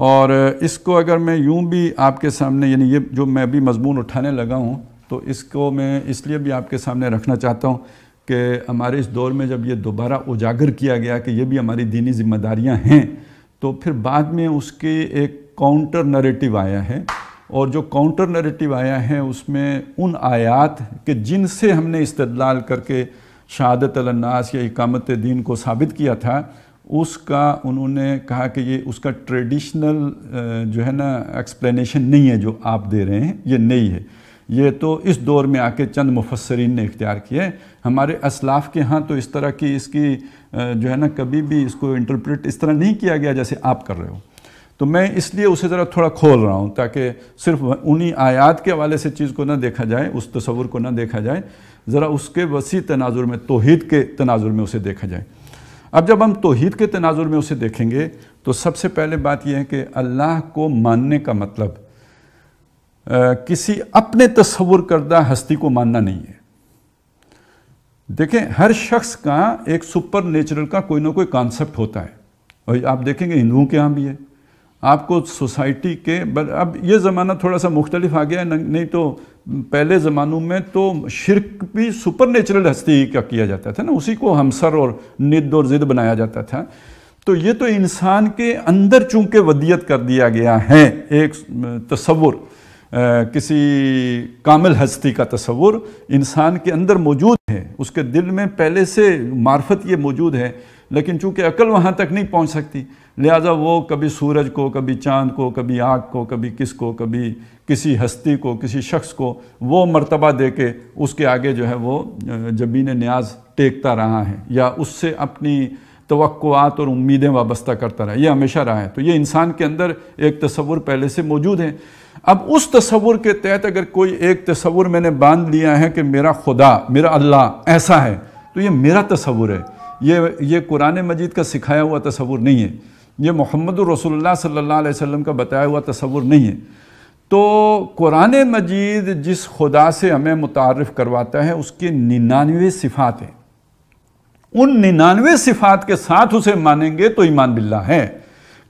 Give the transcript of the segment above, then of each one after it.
اور اس کو اگر میں یوں بھی آپ کے سامنے، یعنی یہ جو میں ابھی مضمون اٹھانے لگا ہوں، تو اس کو میں اس لیے بھی آپ کے سامنے رکھنا چاہتا ہوں کہ ہمارے اس دور میں جب یہ دوبارہ اجاگر کیا گیا کہ یہ بھی ہماری دینی ذمہ داریاں ہیں، تو پھر بعد میں اس کے ایک کاؤنٹر نریٹو آیا ہے، اور جو کاؤنٹر نریٹو آیا ہے اس میں ان آیات کہ جن سے ہم نے استدلال کر کے شہادت علی الناس یا اقامت دین کو ثابت کیا تھا، اس کا انہوں نے کہا کہ یہ اس کا ٹریڈیشنل جو ہے نا ایکسپلینیشن نہیں ہے جو آپ دے رہے ہیں، یہ نہیں ہے، یہ تو اس دور میں آ کے چند مفسرین نے اختیار کیا ہے۔ ہمارے اسلاف کے ہاں تو اس طرح کی اس کی جو ہے نا کبھی بھی اس کو انٹرپریٹ اس طرح نہیں کیا گیا جیسے آپ کر رہے ہو۔ تو میں اس لیے اسے ذرا تھوڑا کھول رہا ہوں تاکہ صرف انہی آیات کے حوالے سے چیز کو نہ دیکھا جائے، اس تصور کو نہ دیکھا جائے، ذرا اس کے وسیع تناظر میں، توحید کے تناظر میں اسے دیکھا جائے۔ اب جب ہم توحید کے تناظر میں اسے دیکھیں گے تو سب سے پہلے بات یہ ہے کہ اللہ کو ماننے کا مطلب کسی اپنے تصور کردہ ہستی کو ماننا نہیں ہے۔ دیکھیں، ہر شخص کا ایک سپر نیچرل کا کوئی نہ کوئی کانسیپٹ ہوتا ہے، اور آپ دیکھیں گے ہندوؤں کے ہاں بھی ہے۔ آپ کو سوسائٹی کے، اب یہ زمانہ تھوڑا سا مختلف آ گیا ہے، نہیں تو پہلے زمانوں میں تو شرک بھی سپر نیچرل ہستی کا کیا جاتا تھا نا، اسی کو ہمسر اور ند اور ضد بنایا جاتا تھا۔ تو یہ تو انسان کے اندر چونکہ ودیت کر دیا گیا ہے ایک تصور، کسی کامل ہستی کا تصور انسان کے اندر موجود ہے، اس کے دل میں پہلے سے معرفت یہ موجود ہے، لیکن چونکہ عقل وہاں تک نہیں پہنچ سکتی، لہٰذا وہ کبھی سورج کو، کبھی چاند کو، کبھی آگ کو، کبھی کس کو، کبھی کسی ہستی کو، کسی شخص کو وہ مرتبہ دے کے اس کے آگے جو ہے وہ جبین نیاز ٹیکتا رہا ہے، یا اس سے اپنی توقعات اور امیدیں وابستہ کرتا رہا ہے، یہ ہمیشہ رہا ہے۔ تو یہ انسان کے اندر ایک تصور پہلے سے موجود ہے۔ اب اس تصور کے تحت اگر کوئی ایک تصور میں نے باندھ لیا ہے کہ میرا خدا، میرا اللہ ایسا ہے، تو یہ میرا تصور ہے، یہ قرآن مجید کا سکھایا ہوا تصور نہیں ہے، یہ محمد رسول اللہ صلی اللہ علیہ وسلم کا بتایا ہوا تصور نہیں ہے۔ تو قرآن مجید جس خدا سے ہمیں متعارف کرواتا ہے اس کے 99 صفات ہیں، ان 99 صفات کے ساتھ اسے مانیں گے تو ایمان باللہ ہے۔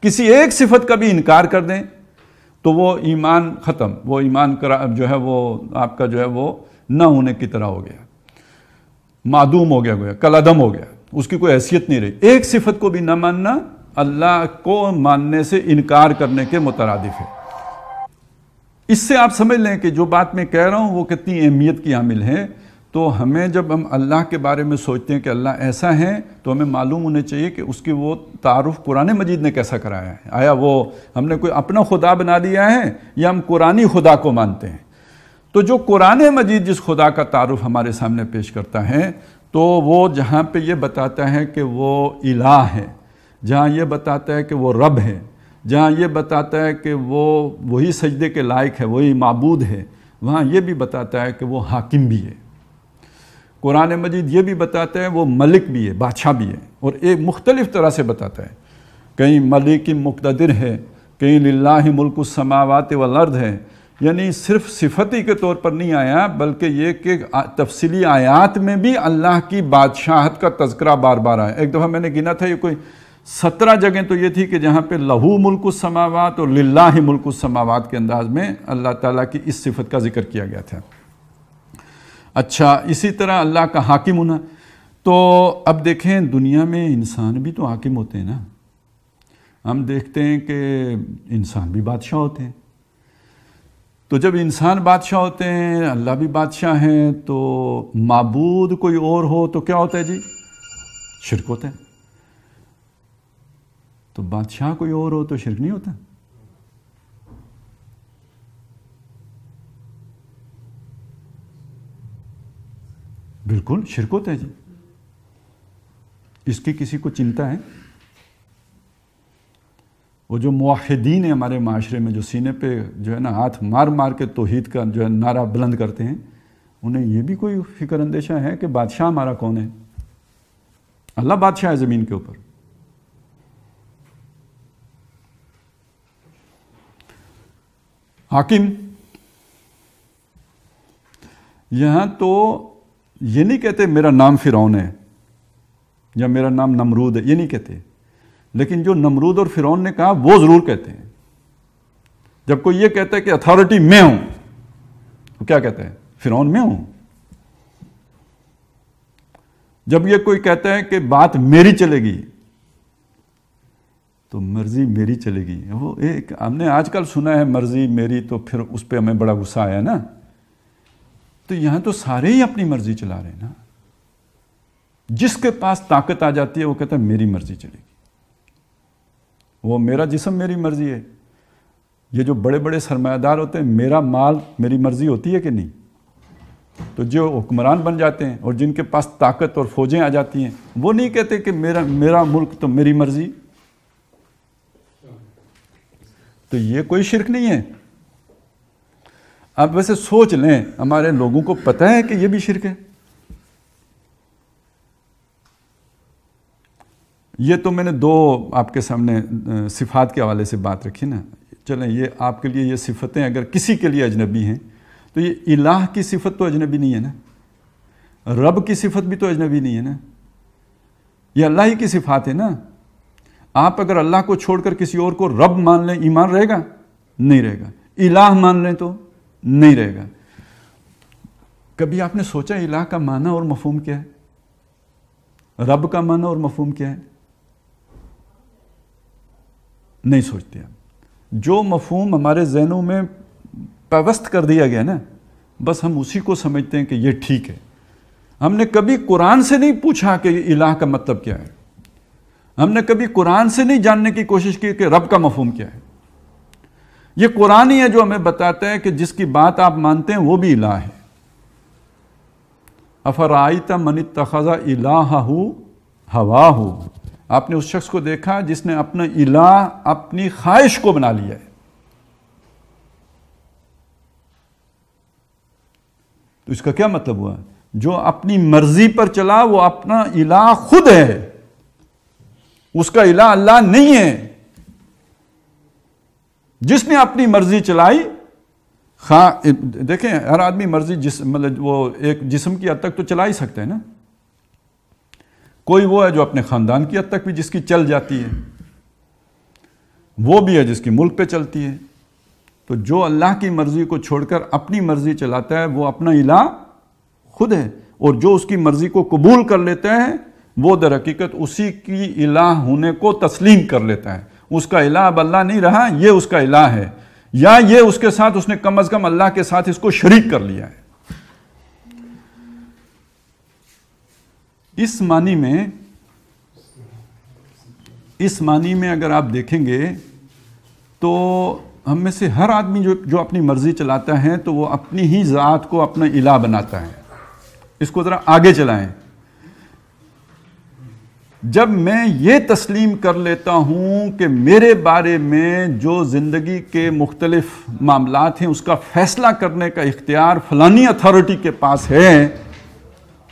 کسی ایک صفت کا بھی انکار کر دیں تو وہ ایمان ختم، وہ ایمان جو ہے وہ آپ کا جو ہے وہ نہ ہونے کی طرح ہو گیا، معدوم ہو گیا، کالعدم ہو گیا، اس کی کوئی حیثیت نہیں رہی۔ ایک صفت کو بھی نہ ماننا اللہ کو ماننے سے انکار کرنے کے مترادف ہے۔ اس سے آپ سمجھ لیں کہ جو بات میں کہہ رہا ہوں وہ کتنی اہمیت کی حامل ہے۔ تو ہمیں جب ہم اللہ کے بارے میں سوچتے ہیں کہ اللہ ایسا ہے تو ہمیں معلوم ہونا چاہیے کہ اس کی وہ تعارف قرآن مجید نے کیسا کرایا ہے۔ آیا وہ ہم نے کوئی اپنا خدا بنا دیا ہے یا ہم قرآنی خدا کو مانتے ہیں؟ تو جو قرآن مجید جس خدا کا تعارف ہمارے سامنے پیش کرتا ہے تو وہ جہاں پہ یہ بتاتا ہے کہ وہ الہ ہے، جہاں یہ بتاتا ہے کہ وہ رب ہے، جہاں یہ بتاتا ہے کہ وہ وہی سجدے کے لائق ہے، وہی معبود ہے، وہاں یہ بھی بتاتا ہے کہ وہ حاکم بھی ہے۔ قرآن مجید یہ بھی بتاتا ہے وہ ملک بھی ہے، بادشاہ بھی ہے، اور ایک مختلف طرح سے بتاتا ہے۔ کہیں ملک مقتدر ہے، کہیں للہ ملک السماوات والارض ہے، یعنی صرف صفتی کے طور پر نہیں آیا بلکہ یہ کہ تفصیلی آیات میں بھی اللہ کی بادشاہت کا تذکرہ بار بار آیا۔ ایک دفعہ میں نے گنا تھا یہ کوئی 17 جگہیں تو یہ تھی کہ جہاں پہ لہو ملک السماوات اور للہ ملک السماوات کے انداز میں اللہ تعالیٰ کی اس صفت کا ذکر کیا گیا تھا۔ اچھا، اسی طرح اللہ کا حاکم ہونا۔ تو اب دیکھیں دنیا میں انسان بھی تو حاکم ہوتے ہیں نا، ہم دیکھتے ہیں کہ انسان بھی بادشاہ ہوتے ہیں۔ تو جب انسان بادشاہ ہوتے ہیں، اللہ بھی بادشاہ ہیں، تو معبود کوئی اور ہو تو کیا ہوتا ہے جی؟ شرک ہوتا ہے۔ تو بادشاہ کوئی اور ہو تو شرک نہیں ہوتا؟ بالکل شرک ہوتا ہے جی۔ اس کی کسی کو چنتا ہے؟ وہ جو موحدین ہیں ہمارے معاشرے میں، جو سینے پہ جو ہے نا ہاتھ مار مار کے توحید کا جو ہے نعرہ بلند کرتے ہیں، انہیں یہ بھی کوئی فکر اندیشہ ہے کہ بادشاہ ہمارا کون ہے؟ اللہ بادشاہ ہے زمین کے اوپر۔ حاکم، یہاں تو یہ نہیں کہتے میرا نام فرعون ہے یا میرا نام نمرود ہے، یہ نہیں کہتے، لیکن جو نمرود اور فرعون نے کہا وہ ضرور کہتے ہیں جب کوئی یہ کہتا ہے کہ اتھارٹی میں ہوں تو کیا کہتا ہے؟ فرعون میں ہوں. جب یہ کوئی کہتا ہے کہ بات میری چلے گی تو مرضی میری چلے گی. وہ ایک ہم نے آج کل سنا ہے مرضی میری، تو پھر اس پہ ہمیں بڑا غصہ آیا نا. تو یہاں تو سارے ہی اپنی مرضی چلا رہے ہیں نا. جس کے پاس طاقت آ جاتی ہے وہ کہتا ہے میری مرضی چلے گی، وہ میرا جسم میری مرضی ہے. یہ جو بڑے بڑے سرمایہ دار ہوتے ہیں، میرا مال میری مرضی ہوتی ہے کہ نہیں؟ تو جو حکمران بن جاتے ہیں اور جن کے پاس طاقت اور فوجیں آ جاتی ہیں، وہ نہیں کہتے کہ میرا ملک تو میری مرضی. تو یہ کوئی شرک نہیں ہے. آپ ویسے سوچ لیں، ہمارے لوگوں کو پتہ ہے کہ یہ بھی شرک ہے. یہ تو میں نے دو آپ کے سامنے صفات کے حوالے سے بات رکھی نا. چلیں یہ آپ کے لیے یہ صفتیں اگر کسی کے لیے اجنبی ہیں تو یہ الہ کی صفت تو اجنبی نہیں ہے نا، رب کی صفت بھی تو اجنبی نہیں ہے نا، یہ اللہ ہی کی صفات ہے نا. آپ اگر اللہ کو چھوڑ کر کسی اور کو رب مان لیں، ایمان رہے گا؟ نہیں رہے گا. الہ مان لیں تو نہیں رہے گا. کبھی آپ نے سوچا الہ کا معنی اور مفہوم کیا ہے؟ رب کا معنی اور مفہوم کیا ہے؟ نہیں سوچتے آپ. جو مفہوم ہمارے ذہنوں میں پیوست کر دیا گیا نا، بس ہم اسی کو سمجھتے ہیں کہ یہ ٹھیک ہے. ہم نے کبھی قرآن سے نہیں پوچھا کہ الہ کا مطلب کیا ہے. ہم نے کبھی قرآن سے نہیں جاننے کی کوشش کی کہ رب کا مفہوم کیا ہے. یہ قرآن ہی ہے جو ہمیں بتاتا ہے کہ جس کی بات آپ مانتے ہیں وہ بھی الہ ہے. افرائیت من اتخذ الہہ ہواہ، آپ نے اس شخص کو دیکھا جس نے اپنا الہ اپنی خواہش کو بنا لیا ہے. تو اس کا کیا مطلب ہوا؟ جو اپنی مرضی پر چلا وہ اپنا الہ خود ہے، اس کا الہ اللہ نہیں ہے. جس نے اپنی مرضی چلائی، دیکھیں ہر آدمی مرضی مطلب وہ ایک جسم کی حد تک تو چلا ہی سکتا ہے نا. کوئی وہ ہے جو اپنے خاندان کی حد تک بھی جس کی چل جاتی ہے، وہ بھی ہے جس کی ملک پہ چلتی ہے. تو جو اللہ کی مرضی کو چھوڑ کر اپنی مرضی چلاتا ہے وہ اپنا الہ خود ہے، اور جو اس کی مرضی کو قبول کر لیتا ہے وہ در حقیقت اسی کی الہ ہونے کو تسلیم کر لیتا ہے. اس کا الہ اب اللہ نہیں رہا، یہ اس کا الہ ہے، یا یہ اس کے ساتھ اس نے کم از کم اللہ کے ساتھ اس کو شریک کر لیا ہے. اس معنی میں اگر آپ دیکھیں گے تو ہم میں سے ہر آدمی جو اپنی مرضی چلاتا ہے تو وہ اپنی ہی ذات کو اپنا الہ بناتا ہے. اس کو ذرا آگے چلائیں. جب میں یہ تسلیم کر لیتا ہوں کہ میرے بارے میں جو زندگی کے مختلف معاملات ہیں اس کا فیصلہ کرنے کا اختیار فلانی اتھارٹی کے پاس ہے،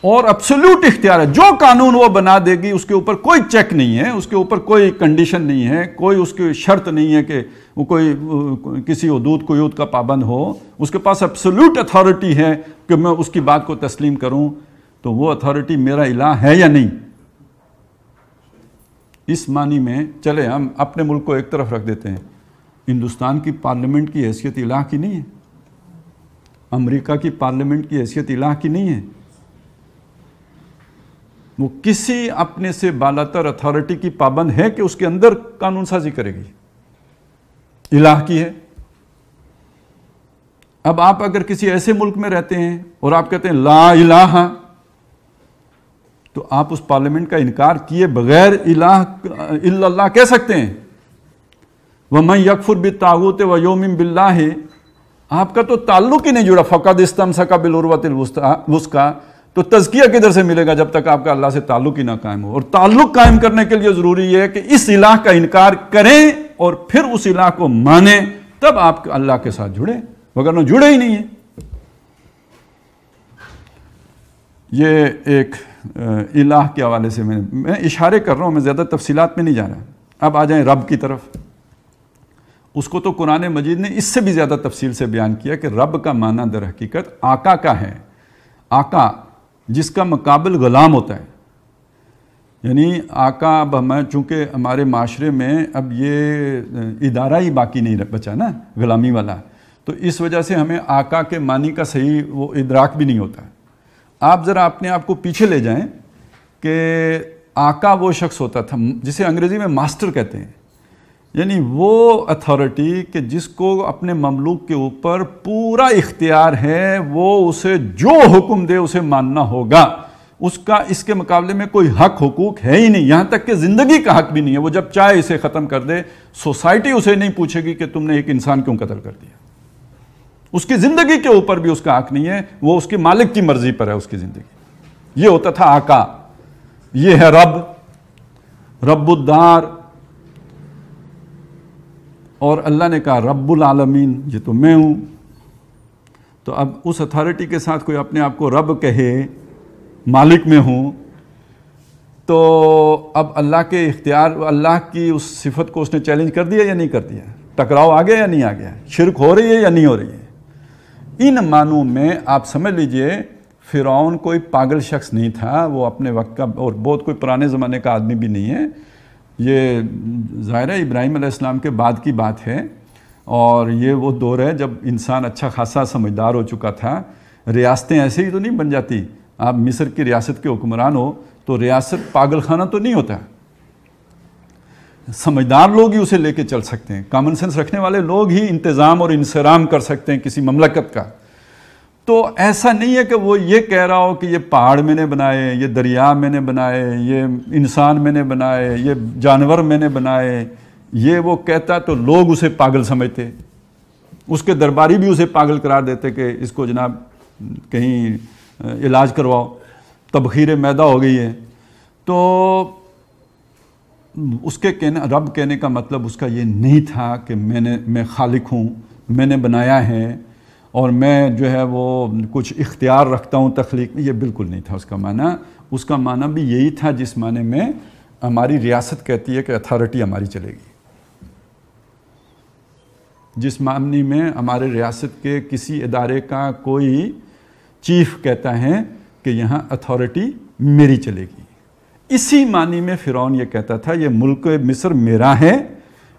اور ایبسولوٹ اختیار ہے، جو قانون وہ بنا دے گی اس کے اوپر کوئی چیک نہیں ہے، اس کے اوپر کوئی کنڈیشن نہیں ہے، کوئی اس کی شرط نہیں ہے کہ وہ کوئی کسی حدود قیود کا پابند ہو. اس کے پاس ایبسولوٹ اتھارٹی ہے کہ میں اس کی بات کو تسلیم کروں. تو وہ اتھارٹی میرا الہ ہے یا نہیں؟ اس معنی میں چلے ہم اپنے ملک کو ایک طرف رکھ دیتے ہیں. ہندوستان کی پارلیمنٹ کی حیثیت الہ کی نہیں ہے، امریکہ کی پارلیمنٹ کی حیثیت الہ کی نہیں ہے. وہ کسی اپنے سے بالاتر اتھارٹی کی پابند ہے کہ اس کے اندر قانون سازی کرے گی، الہ کی ہے. اب آپ اگر کسی ایسے ملک میں رہتے ہیں اور آپ کہتے ہیں لا الہ، تو آپ اس پارلیمنٹ کا انکار کیے بغیر الہ الا اللہ کہہ سکتے ہیں. وَمَن يَكْفُرْ بِالطَّاغُوتِ وَيُؤْمِن بِاللَّهِ، آپ کا تو تعلق ہی نہیں جڑا. فَقَدِ اسْتَمْسَكَ بِالْعُرْوَةِ الْوُثْقَىٰ. تو تزکیہ کدھر سے ملے گا جب تک آپ کا اللہ سے تعلق ہی نہ قائم ہو. اور تعلق قائم کرنے کے لیے ضروری ہے کہ اس الہ کا انکار کریں اور پھر اس الہ کو مانیں، تب آپ اللہ کے ساتھ جڑیں، وگرنہ جڑے ہی نہیں ہیں. یہ ایک الہ کے حوالے سے میں اشارے کر رہا ہوں، میں زیادہ تفصیلات میں نہیں جا رہا. اب آ جائیں رب کی طرف. اس کو تو قرآن مجید نے اس سے بھی زیادہ تفصیل سے بیان کیا کہ رب کا معنی در حقیقت آقا کا ہے. آقا جس کا مقابل غلام ہوتا ہے. یعنی آقا اب ہمیں چونکہ ہمارے معاشرے میں اب یہ ادارہ ہی باقی نہیں بچا نا غلامی والا، تو اس وجہ سے ہمیں آقا کے معنی کا صحیح وہ ادراک بھی نہیں ہوتا۔ آپ ذرا اپنے آپ کو پیچھے لے جائیں کہ آقا وہ شخص ہوتا تھا جسے انگریزی میں ماسٹر کہتے ہیں، یعنی وہ اتھارٹی کہ جس کو اپنے مملوک کے اوپر پورا اختیار ہے، وہ اسے جو حکم دے اسے ماننا ہوگا، اس کا اس کے مقابلے میں کوئی حق حقوق ہے ہی نہیں، یہاں تک کہ زندگی کا حق بھی نہیں ہے۔ وہ جب چاہے اسے ختم کر دے، سوسائٹی اسے نہیں پوچھے گی کہ تم نے ایک انسان کیوں قتل کر دیا۔ اس کی زندگی کے اوپر بھی اس کا حق نہیں ہے، وہ اس کے مالک کی مرضی پر ہے اس کی زندگی۔ یہ ہوتا تھا آقا، یہ ہے رب الدار، اور اللہ نے کہا رب العالمین، یہ تو میں ہوں۔ تو اب اس اتھارٹی کے ساتھ کوئی اپنے آپ کو رب کہے، مالک میں ہوں، تو اب اللہ کے اختیار، اللہ کی اس صفت کو اس نے چیلنج کر دیا یا نہیں کر دیا؟ ٹکراؤ آ گیا یا نہیں آ گیا؟ شرک ہو رہی ہے یا نہیں ہو رہی ہے؟ ان معنوں میں آپ سمجھ لیجئے فرعون کوئی پاگل شخص نہیں تھا، وہ اپنے وقت کا اور بہت کوئی پرانے زمانے کا آدمی بھی نہیں ہے۔ یہ ظاہر ہے ابراہیم علیہ السلام کے بعد کی بات ہے، اور یہ وہ دور ہے جب انسان اچھا خاصا سمجھدار ہو چکا تھا۔ ریاستیں ایسے ہی تو نہیں بن جاتی، آپ مصر کی ریاست کے حکمران ہو تو ریاست پاگل خانہ تو نہیں ہوتا، سمجھدار لوگ ہی اسے لے کے چل سکتے ہیں، کامن سینس رکھنے والے لوگ ہی انتظام اور انصرام کر سکتے ہیں کسی مملکت کا۔ تو ایسا نہیں ہے کہ وہ یہ کہہ رہا ہو کہ یہ پہاڑ میں نے بنائے، یہ دریا میں نے بنائے، یہ انسان میں نے بنائے، یہ جانور میں نے بنائے، یہ وہ کہتا تو لوگ اسے پاگل سمجھتے، اس کے درباری بھی اسے پاگل قرار دیتے کہ اس کو جناب کہیں علاج کرواؤ، تبخیر معدہ ہو گئی ہے۔ تو اس کے رب کہنے کا مطلب اس کا یہ نہیں تھا کہ میں خالق ہوں، میں نے بنایا ہے اور میں جو ہے وہ کچھ اختیار رکھتا ہوں تخلیق میں، یہ بالکل نہیں تھا اس کا معنی۔ اس کا معنی بھی یہی تھا جس معنی میں ہماری ریاست کہتی ہے کہ اتھارٹی ہماری چلے گی، جس معنی میں ہمارے ریاست کے کسی ادارے کا کوئی چیف کہتا ہے کہ یہاں اتھارٹی میری چلے گی۔ اسی معنی میں فرعون یہ کہتا تھا یہ ملک مصر میرا ہے،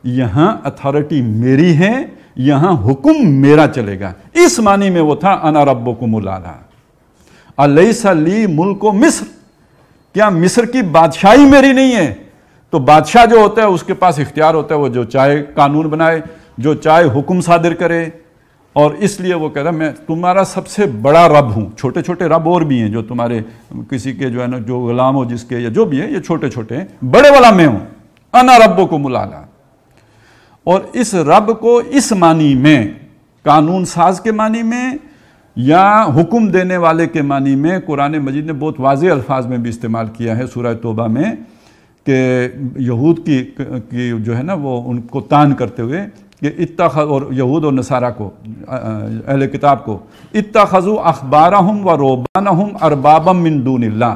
یہاں اتھارٹی میری ہے، یہاں حکم میرا چلے گا۔ اس معنی میں وہ تھا انا ربکم الاعلی، الیس لی ملک مصر، کیا مصر کی بادشاہی میری نہیں ہے؟ تو بادشاہ جو ہوتا ہے اس کے پاس اختیار ہوتا ہے، وہ جو چاہے قانون بنائے، جو چاہے حکم صادر کرے، اور اس لیے وہ کہتا ہے میں تمہارا سب سے بڑا رب ہوں۔ چھوٹے چھوٹے رب اور بھی ہیں جو تمہارے کسی کے جو ہے نا جو غلام ہو جس کے یا جو بھی ہے، یہ چھوٹے چھوٹے ہیں، بڑے والا میں ہوں، انا ربکم الاعلی۔ اور اس رب کو اس معنی میں، قانون ساز کے معنی میں یا حکم دینے والے کے معنی میں، قرآن مجید نے بہت واضح الفاظ میں بھی استعمال کیا ہے سورہ توبہ میں، کہ یہود کی جو ہے نا وہ ان کو تان کرتے ہوئے کہ اور یہود اور نصارہ کو، اہل کتاب کو، اتخذوا احبارہم و رہبانہم اربابا من دون اللہ،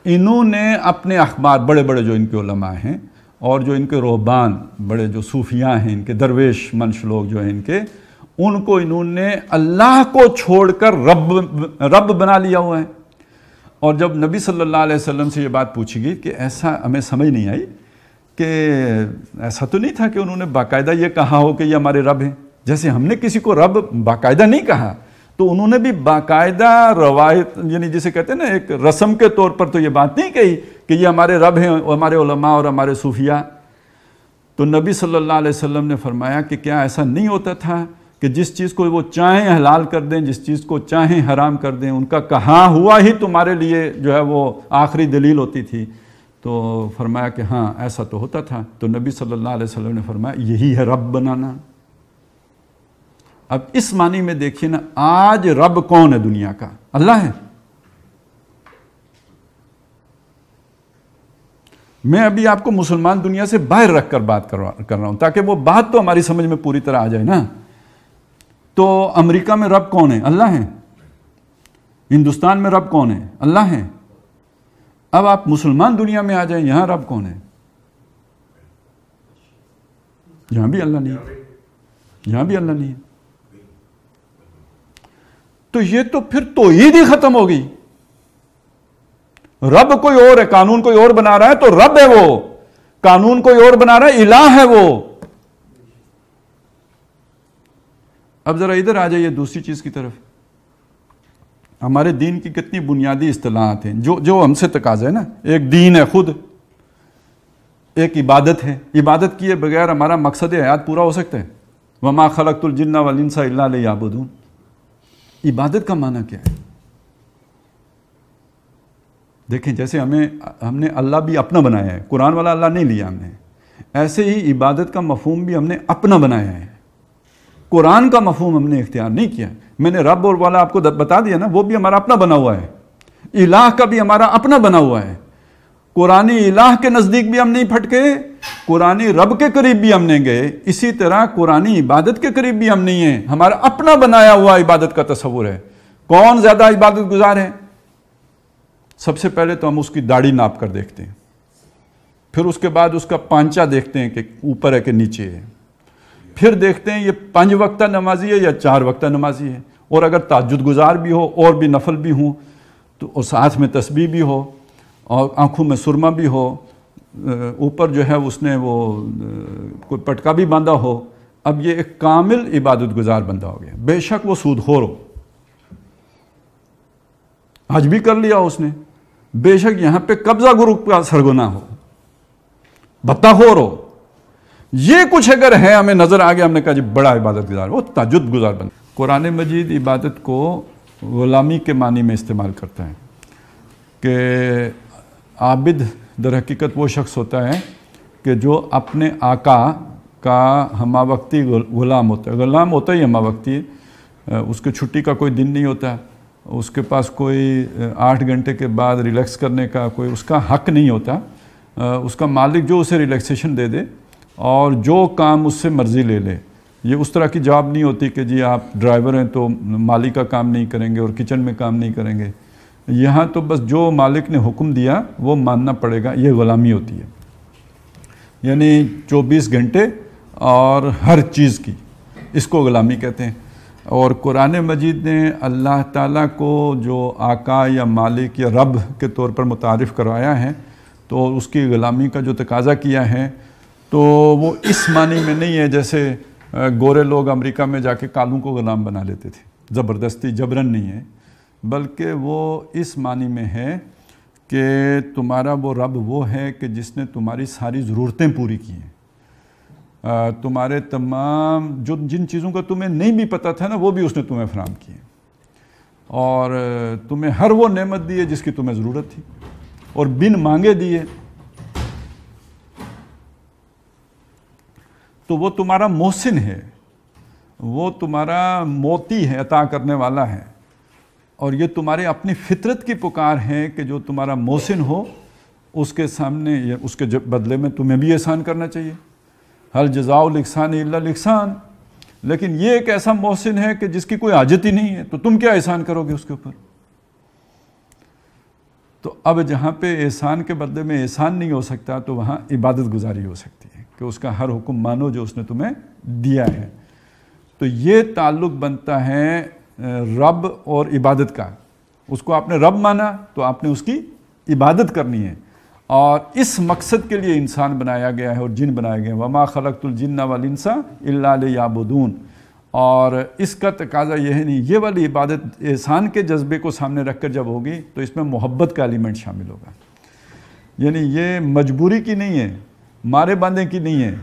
انہوں نے اپنے اخبار، بڑے بڑے جو ان کے علماء ہیں اور جو ان کے رہبان، بڑے جو صوفیاء ہیں، ان کے درویش منش لوگ جو ہیں ان کے، ان کو انہوں نے اللہ کو چھوڑ کر رب بنا لیا ہوا ہے۔ اور جب نبی صلی اللہ علیہ وسلم سے یہ بات پوچھی گئی کہ ایسا ہمیں سمجھ نہیں آئی کہ ایسا تو نہیں تھا کہ انہوں نے باقاعدہ یہ کہا ہو کہ یہ ہمارے رب ہیں، جیسے ہم نے کسی کو رب باقاعدہ نہیں کہا، تو انہوں نے بھی باقاعدہ روایت، یعنی جسے کہتے ہیں نا ایک رسم کے طور پر تو یہ بات نہیں کہی کہ یہ ہمارے رب ہیں، ہمارے علماء اور ہمارے صوفیاء۔ تو نبی صلی اللہ علیہ وسلم نے فرمایا کہ کیا ایسا نہیں ہوتا تھا کہ جس چیز کو وہ چاہیں حلال کر دیں، جس چیز کو چاہیں حرام کر دیں، ان کا کہا ہوا ہی تمہارے لیے جو ہے وہ آخری دلیل ہوتی تھی؟ تو فرمایا کہ ہاں ایسا تو ہوتا تھا۔ تو نبی صلی اللہ علیہ وسلم نے فرمایا یہی ہے رب بنانا۔ اب اس معنی میں دیکھیے نا، آج رب کون ہے دنیا کا؟ اللہ ہے۔ میں ابھی آپ کو مسلمان دنیا سے باہر رکھ کر بات کر رہا ہوں تاکہ وہ بات تو ہماری سمجھ میں پوری طرح آ جائے نا۔ تو امریکہ میں رب کون ہے؟ اللہ ہے۔ ہندوستان میں رب کون ہے؟ اللہ ہے۔ اب آپ مسلمان دنیا میں آ جائیں، یہاں رب کون ہے؟ یہاں بھی اللہ نہیں ہے، یہاں بھی اللہ نہیں ہے۔ تو یہ تو پھر توحید ہی ختم ہو گئی۔ رب کوئی اور ہے، قانون کوئی اور بنا رہا ہے تو رب ہے وہ، قانون کوئی اور بنا رہا ہے الہ ہے وہ۔ اب ذرا ادھر آ جائیے دوسری چیز کی طرف۔ ہمارے دین کی کتنی بنیادی اصطلاحات ہیں جو ہم سے تقاضا ہے نا۔ ایک دین ہے خود، ایک عبادت ہے۔ عبادت کیے بغیر ہمارا مقصد حیات پورا ہو سکتا ہے؟ وما خلقت الجن والانس الا لیعبدون۔ عبادت کا معنی کیا ہے؟ دیکھیں جیسے ہم نے اللہ بھی اپنا بنایا ہے، قرآن والا اللہ نہیں لیا ہم نے، ایسے ہی عبادت کا مفہوم بھی ہم نے اپنا بنایا ہے، قرآن کا مفہوم ہم نے اختیار نہیں کیا۔ میں نے رب اور والا آپ کو بتا دیا نا، وہ بھی ہمارا اپنا بنا ہوا ہے، الہ کا بھی ہمارا اپنا بنا ہوا ہے۔ قرآنی الہ کے نزدیک بھی ہم نہیں پھٹکے، قرآنی رب کے قریب بھی ہم نہیں گئے، اسی طرح قرآنی عبادت کے قریب بھی ہم نہیں ہیں۔ ہمارا اپنا بنایا ہوا عبادت کا تصور ہے۔ کون زیادہ عبادت گزار ہے؟ سب سے پہلے تو ہم اس کی داڑھی ناپ کر دیکھتے ہیں، پھر اس کے بعد اس کا پانچا دیکھتے ہیں کہ اوپر ہے کہ نیچے ہے، پھر دیکھتے ہیں یہ 5 وقتہ نمازی ہے یا 4 وقتہ نمازی ہے، اور اگر تہجد گزار بھی ہو اور بھی نفل بھی ہوں تو اور ساتھ میں تسبیح بھی ہو اور آنکھوں میں سرما بھی ہو، اوپر جو ہے اس نے وہ کوئی پٹکا بھی باندھا ہو، اب یہ ایک کامل عبادت گزار بندہ ہو گیا۔ بے شک وہ سود خور ہو، حج بھی کر لیا اس نے، بے شک یہاں پہ قبضہ گرو کا سرگنا ہو، بتا خور ہو، یہ کچھ اگر ہے ہمیں نظر آ گیا، ہم نے کہا جی بڑا عبادت گزار، وہ تہجد گزار بندہ۔ قرآن مجید عبادت کو غلامی کے معنی میں استعمال کرتا ہے کہ عابد در حقیقت وہ شخص ہوتا ہے کہ جو اپنے آقا کا ہمہ وقتی غلام ہوتا ہے۔ غلام ہوتا ہی ہمہ وقتی ہے، اس کے چھٹی کا کوئی دن نہیں ہوتا، اس کے پاس کوئی 8 گھنٹے کے بعد ریلیکس کرنے کا کوئی اس کا حق نہیں ہوتا۔ اس کا مالک جو اسے ریلیکسیشن دے دے اور جو کام اس سے مرضی لے لے، یہ اس طرح کی جاب نہیں ہوتی کہ جی آپ ڈرائیور ہیں تو مالک کا کام نہیں کریں گے اور کچن میں کام نہیں کریں گے۔ یہاں تو بس جو مالک نے حکم دیا وہ ماننا پڑے گا، یہ غلامی ہوتی ہے، یعنی 24 گھنٹے اور ہر چیز کی، اس کو غلامی کہتے ہیں۔ اور قرآن مجید نے اللہ تعالیٰ کو جو آقا یا مالک یا رب کے طور پر متعارف کروایا ہے تو اس کی غلامی کا جو تقاضا کیا ہے تو وہ اس معنی میں نہیں ہے جیسے گورے لوگ امریکہ میں جا کے کالوں کو غلام بنا لیتے تھے، زبردستی جبرن نہیں ہے، بلکہ وہ اس معنی میں ہے کہ تمہارا وہ رب وہ ہے کہ جس نے تمہاری ساری ضرورتیں پوری کی ہیں، تمہارے تمام جن چیزوں کا تمہیں نہیں بھی پتہ تھا نا وہ بھی اس نے تمہیں فراہم کی ہے، اور تمہیں ہر وہ نعمت دی ہے جس کی تمہیں ضرورت تھی اور بن مانگے دی ہے، تو وہ تمہارا محسن ہے، وہ تمہارا موتی ہے، عطا کرنے والا ہے، اور یہ تمہارے اپنی فطرت کی پکار ہے کہ جو تمہارا محسن ہو اس کے سامنے اس کے بدلے میں تمہیں بھی احسان کرنا چاہیے۔ ہل جزاء الاحسان الا الاحسان، لیکن یہ ایک ایسا محسن ہے کہ جس کی کوئی حاجت ہی نہیں ہے تو تم کیا احسان کرو گے اس کے اوپر؟ تو اب جہاں پہ احسان کے بدلے میں احسان نہیں ہو سکتا تو وہاں عبادت گزاری ہو سکتی ہے کہ اس کا ہر حکم مانو جو اس نے تمہیں دیا ہے۔ تو یہ تعلق بنتا ہے رب اور عبادت کا، اس کو آپ نے رب مانا تو آپ نے اس کی عبادت کرنی ہے، اور اس مقصد کے لیے انسان بنایا گیا ہے اور جن بنائے گئے ہیں، وما خلقت الجن والانس الا لیعبدون۔ اور اس کا تقاضا یہ ہے نہیں، یہ والی عبادت احسان کے جذبے کو سامنے رکھ کر جب ہوگی تو اس میں محبت کا ایلیمنٹ شامل ہوگا، یعنی یہ مجبوری کی نہیں ہے، مارے باندھے کی نہیں ہے،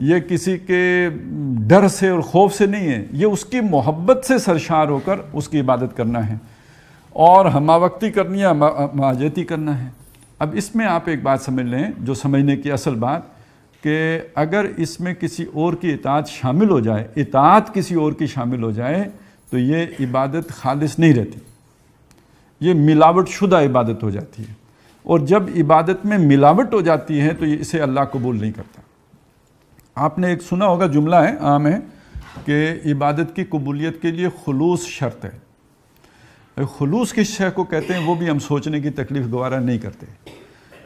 یہ کسی کے ڈر سے اور خوف سے نہیں ہے، یہ اس کی محبت سے سرشار ہو کر اس کی عبادت کرنا ہے، اور ہمہ وقتی کرنی ہے، ماجیتی کرنا ہے۔ اب اس میں آپ ایک بات سمجھ لیں جو سمجھنے کی اصل بات، کہ اگر اس میں کسی اور کی اطاعت شامل ہو جائے، اطاعت کسی اور کی شامل ہو جائے تو یہ عبادت خالص نہیں رہتی، یہ ملاوٹ شدہ عبادت ہو جاتی ہے، اور جب عبادت میں ملاوٹ ہو جاتی ہے تو یہ اسے اللہ قبول نہیں کرتا۔ آپ نے ایک سنا ہوگا، جملہ ہے، عام ہے، کہ عبادت کی قبولیت کے لیے خلوص شرط ہے۔ خلوص کس شے کو کہتے ہیں وہ بھی ہم سوچنے کی تکلیف گوارا نہیں کرتے،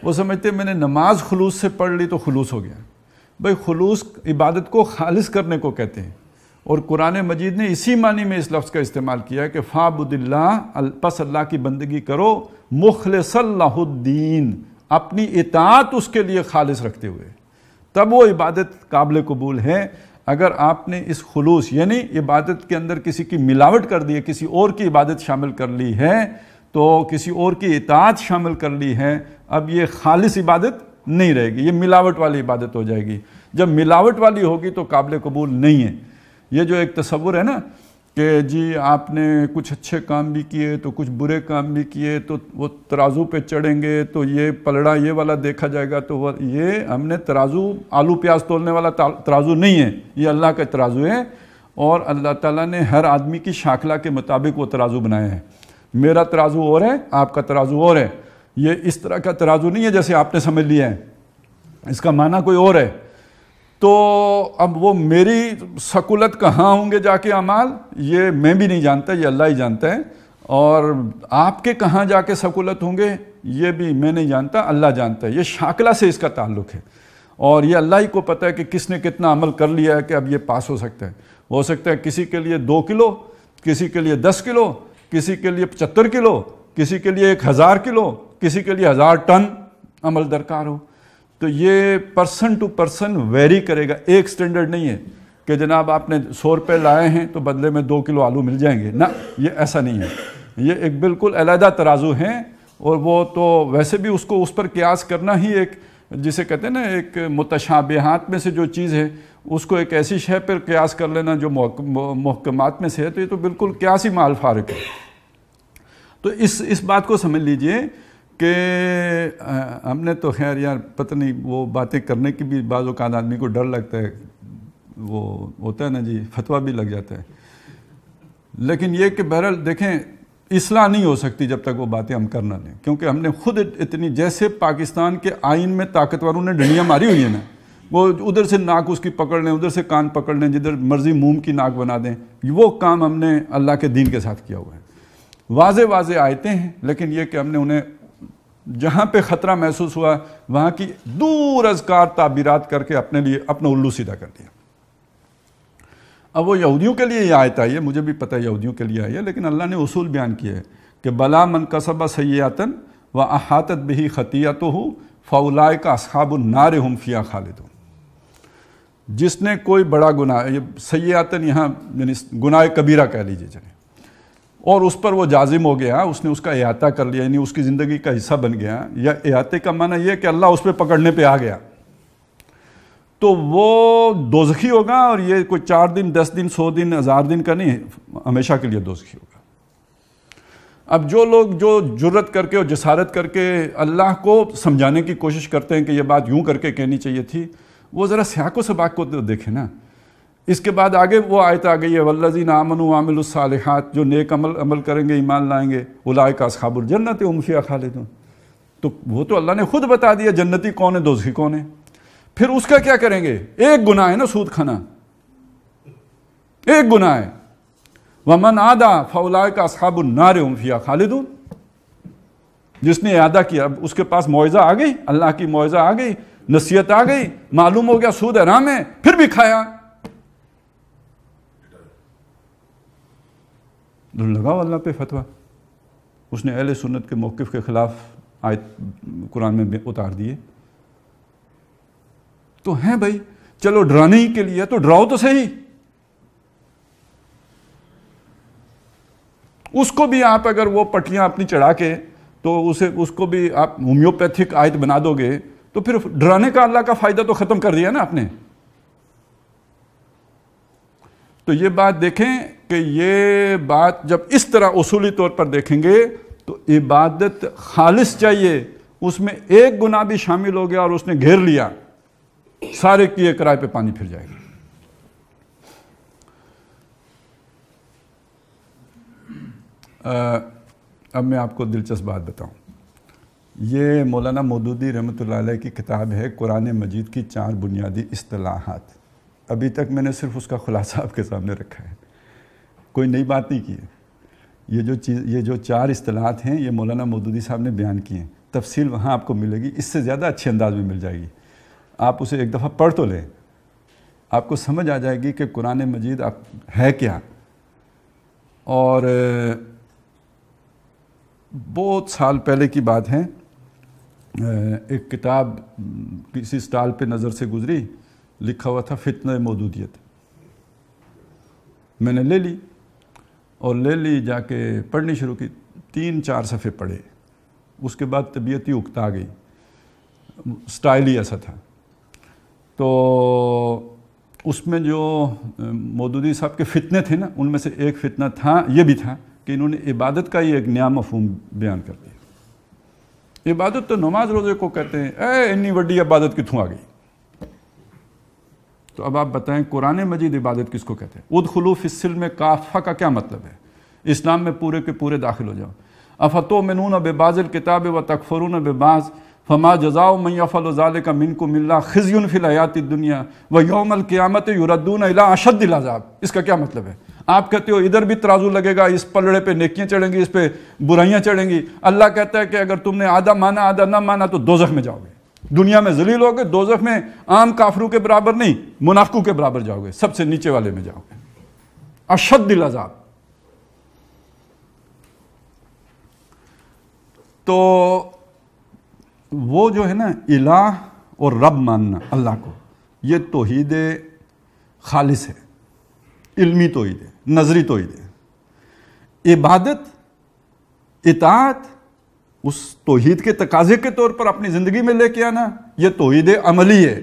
وہ سمجھتے ہیں میں نے نماز خلوص سے پڑھ لی تو خلوص ہو گیا۔ بھائی خلوص عبادت کو خالص کرنے کو کہتے ہیں، اور قرآن مجید نے اسی معنی میں اس لفظ کا استعمال کیا ہے کہ فَاعْبُدِ اللَّهَ، پس اللہ کی بندگی کرو، مخلص لہ الدین، اپنی اطاعت اس کے لیے خالص رکھتے ہوئے، تب وہ عبادت قابل قبول ہے۔ اگر آپ نے اس خلوص یعنی عبادت کے اندر کسی کی ملاوٹ کر دی ہے، کسی اور کی عبادت شامل کر لی ہے، تو کسی اور کی اطاعت شامل کر لی ہے، اب یہ خالص عبادت نہیں رہے گی، یہ ملاوٹ والی عبادت ہو جائے گی۔ جب ملاوٹ والی ہوگی تو قابل قبول نہیں ہے۔ یہ جو ایک تصور ہے نا کہ جی آپ نے کچھ اچھے کام بھی کیے تو کچھ برے کام بھی کیے، تو وہ ترازو پہ چڑھیں گے تو یہ پلڑا یہ والا دیکھا جائے گا، تو یہ ہم نے ترازو آلو پیاز تولنے والا ترازو نہیں ہے، یہ اللہ کا ترازو ہے، اور اللہ تعالیٰ نے ہر آدمی کی شاخلہ کے مطابق وہ ترازو بنایا ہے۔ میرا ترازو اور ہے، آپ کا ترازو اور ہے، یہ اس طرح کا ترازو نہیں ہے جیسے آپ نے سمجھ لیا ہے، اس کا معنی کوئی اور ہے۔ تو اب وہ میری ثقلت کہاں ہوں گے جا کے اعمال، یہ میں بھی نہیں جانتا، یہ اللہ ہی جانتا ہے، اور آپ کے کہاں جا کے ثقلت ہوں گے یہ بھی میں نہیں جانتا، اللہ جانتا ہے۔ یہ شاکلہ سے اس کا تعلق ہے، اور یہ اللہ ہی کو پتہ ہے کہ کس نے کتنا عمل کر لیا ہے کہ اب یہ پاس ہو سکتا ہے۔ ہو سکتا ہے کسی کے لیے 2 کلو، کسی کے لیے 10 کلو، کسی کے لیے 75 کلو، کسی کے لیے 1000 کلو، کسی کے لیے 1000 ٹن عمل درکار ہو۔ تو یہ پرسن ٹو پرسن ویری کرے گا، ایک سٹینڈرڈ نہیں ہے کہ جناب آپ نے 100 روپے لائے ہیں تو بدلے میں 2 کلو آلو مل جائیں گے، نہ، یہ ایسا نہیں ہے۔ یہ ایک بالکل علیحدہ ترازو ہیں، اور وہ تو ویسے بھی اس کو اس پر قیاس کرنا ہی ایک، جسے کہتے ہیں نا ایک متشابہات میں سے جو چیز ہے اس کو ایک ایسی شے پر قیاس کر لینا جو محکمات میں سے ہے، تو یہ تو بالکل قیاس ہی مال فارق ہے۔ تو اس بات کو سمجھ لیجئے کہ ہم نے تو خیر یار پتہ نہیں، وہ باتیں کرنے کی بھی بعض اوقات آدمی کو ڈر لگتا ہے، وہ ہوتا ہے نا جی، فتویٰ بھی لگ جاتا ہے، لیکن یہ کہ بہرحال دیکھیں اصلاح نہیں ہو سکتی جب تک وہ باتیں ہم کر نہ لیں، کیونکہ ہم نے خود اتنی، جیسے پاکستان کے آئین میں طاقتوروں نے ڈنڈیاں ماری ہوئی ہیں نا، وہ ادھر سے ناک اس کی پکڑ لیں، ادھر سے کان پکڑ لیں، جدھر مرضی موم کی ناک بنا دیں، وہ کام ہم نے اللہ کے دین کے ساتھ کیا ہوا ہے۔ واضح واضح آیتیں ہیں، لیکن یہ کہ ہم نے انہیں جہاں پہ خطرہ محسوس ہوا وہاں کی دور ازکار تعبیرات کر کے اپنے لیے اپنا الو سیدھا کر دیا۔ اب وہ یہودیوں کے لیے یہ آیت آئی ہے، مجھے بھی پتہ ہے یہودیوں کے لیے آئی ہے، لیکن اللہ نے اصول بیان کیا ہے کہ بلا من کسب سیئۃ واحاطت بہ خطیئتہ فاولئک اصحاب النار هم فیہا خالدون۔ جس نے کوئی بڑا گناہ، یہ سیئۃ یہاں یعنی گناہ کبیرہ کہہ لیجیے چلیں، اور اس پر وہ جازم ہو گیا، اس نے اس کا احاطہ کر لیا، یعنی اس کی زندگی کا حصہ بن گیا، یا احاطے کا معنی یہ کہ اللہ اس پہ پکڑنے پہ آ گیا، تو وہ دوزخی ہوگا، اور یہ کوئی 4 دن 10 دن 100 دن 1000 دن کا نہیں، ہمیشہ کے لیے دوزخی ہوگا۔ اب جو لوگ جو جرت کر کے اور جسارت کر کے اللہ کو سمجھانے کی کوشش کرتے ہیں کہ یہ بات یوں کر کے کہنی چاہیے تھی، وہ ذرا سیاق و سباق کو دیکھیں نا۔ اس کے بعد آگے وہ آیت آ گئی ہے والذین آمنوا وعملوا الصالحات، جو نیک عمل کریں گے، ایمان لائیں گے، اولئک اصحاب الجنت هم فیہا خالدون۔ تو وہ تو اللہ نے خود بتا دیا جنتی کون ہے، دوزخی کون ہے۔ پھر اس کا کیا کریں گے؟ ایک گناہ ہے نا سود کھانا، ایک گناہ ہے، ومن عادا فاولئک اصحاب النار هم فیہا خالدون۔ جس نے اعادہ کیا، اب اس کے پاس موعظہ آ گئی، اللہ کی موعظہ آ گئی، نصیحت آ گئی، معلوم ہو گیا سود حرام ہے، پھر بھی کھایا، لگاؤ اللہ پہ فتویٰ۔ اس نے اہل سنت کے موقف کے خلاف آیت قرآن میں اتار دیے۔ تو ہیں بھائی، چلو ڈرانے ہی کے لیے تو ڈراؤ تو صحیح۔ اس کو بھی آپ اگر وہ پٹیاں اپنی چڑھا کے تو اس کو بھی آپ ہومیوپیتھک آیت بنا دو گے تو پھر ڈرانے کا اللہ کا فائدہ تو ختم کر دیا نا آپ نے۔ تو یہ بات دیکھیں کہ یہ بات جب اس طرح اصولی طور پر دیکھیں گے تو عبادت خالص چاہیے، اس میں ایک گناہ بھی شامل ہو گیا اور اس نے گھیر لیا، سارے کیے کرائے پہ پانی پھر جائے گا۔ اب میں آپ کو دلچسپ بات بتاؤں، یہ مولانا مودودی رحمۃ اللہ علیہ کی کتاب ہے قرآن مجید کی 4 بنیادی اصطلاحات۔ ابھی تک میں نے صرف اس کا خلاصہ آپ کے سامنے رکھا ہے، کوئی نئی بات نہیں کی ہے۔ یہ جو 4 اصطلاحات ہیں یہ مولانا مودودی صاحب نے بیان کی ہیں، تفصیل وہاں آپ کو ملے گی، اس سے زیادہ اچھے انداز میں مل جائے گی۔ آپ اسے ایک دفعہ پڑھ تو لیں، آپ کو سمجھ آ جائے گی کہ قرآن مجید ہے کیا۔ اور بہت سال پہلے کی بات ہے، ایک کتاب کسی سٹال پہ نظر سے گزری، لکھا ہوا تھا فتنہ مودودیت. میں نے لے لی اور جا کے پڑھنی شروع کی. 3-4 صفحے پڑھے، اس کے بعد طبیعت ہی اکتا گئی. سٹائل ہی ایسا تھا. تو اس میں جو مودودی صاحب کے فتنے تھے نا، ان میں سے ایک فتنہ تھا، یہ بھی تھا کہ انہوں نے عبادت کا ہی ایک نیا مفہوم بیان کر دیا. عبادت تو نماز روزے کو کہتے ہیں، اتنی بڑی عبادت کتوں آ گئی؟ تو اب آپ بتائیں قرآن مجید عبادت کس کو کہتے ہیں؟ ادخلوا فی السلم کافہ کا کیا مطلب ہے؟ اسلام میں پورے کے پورے داخل ہو جاؤ. افتؤمنون ببعض الکتاب وتکفرون ببعض فما جزاء من یفعل ذلک منکم الا خزی فی الحیاۃ الدنیا ویوم القیامۃ یردون الی اشد العذاب. اس کا کیا مطلب ہے؟ آپ کہتے ہو ادھر بھی ترازو لگے گا، اس پلڑے پہ نیکیاں چڑھیں گی، اس پہ برائیاں چڑھیں گی. اللہ کہتا ہے کہ اگر تم نے آدھا مانا آدھا نہ مانا تو دوزخ میں جاؤ گے. دنیا میں ذلیل ہوگے، دوزخ میں عام کافروں کے برابر نہیں، منافقوں کے برابر جاؤ گے، سب سے نیچے والے میں جاؤ گے. اشد العذاب. تو وہ جو ہے نا الہ اور رب ماننا اللہ کو، یہ توحید خالص ہے، علمی توحید ہے، نظری توحید ہے. عبادت، اطاعت، اس توحید کے تقاضے کے طور پر اپنی زندگی میں لے کے آنا، یہ توحید عملی ہے.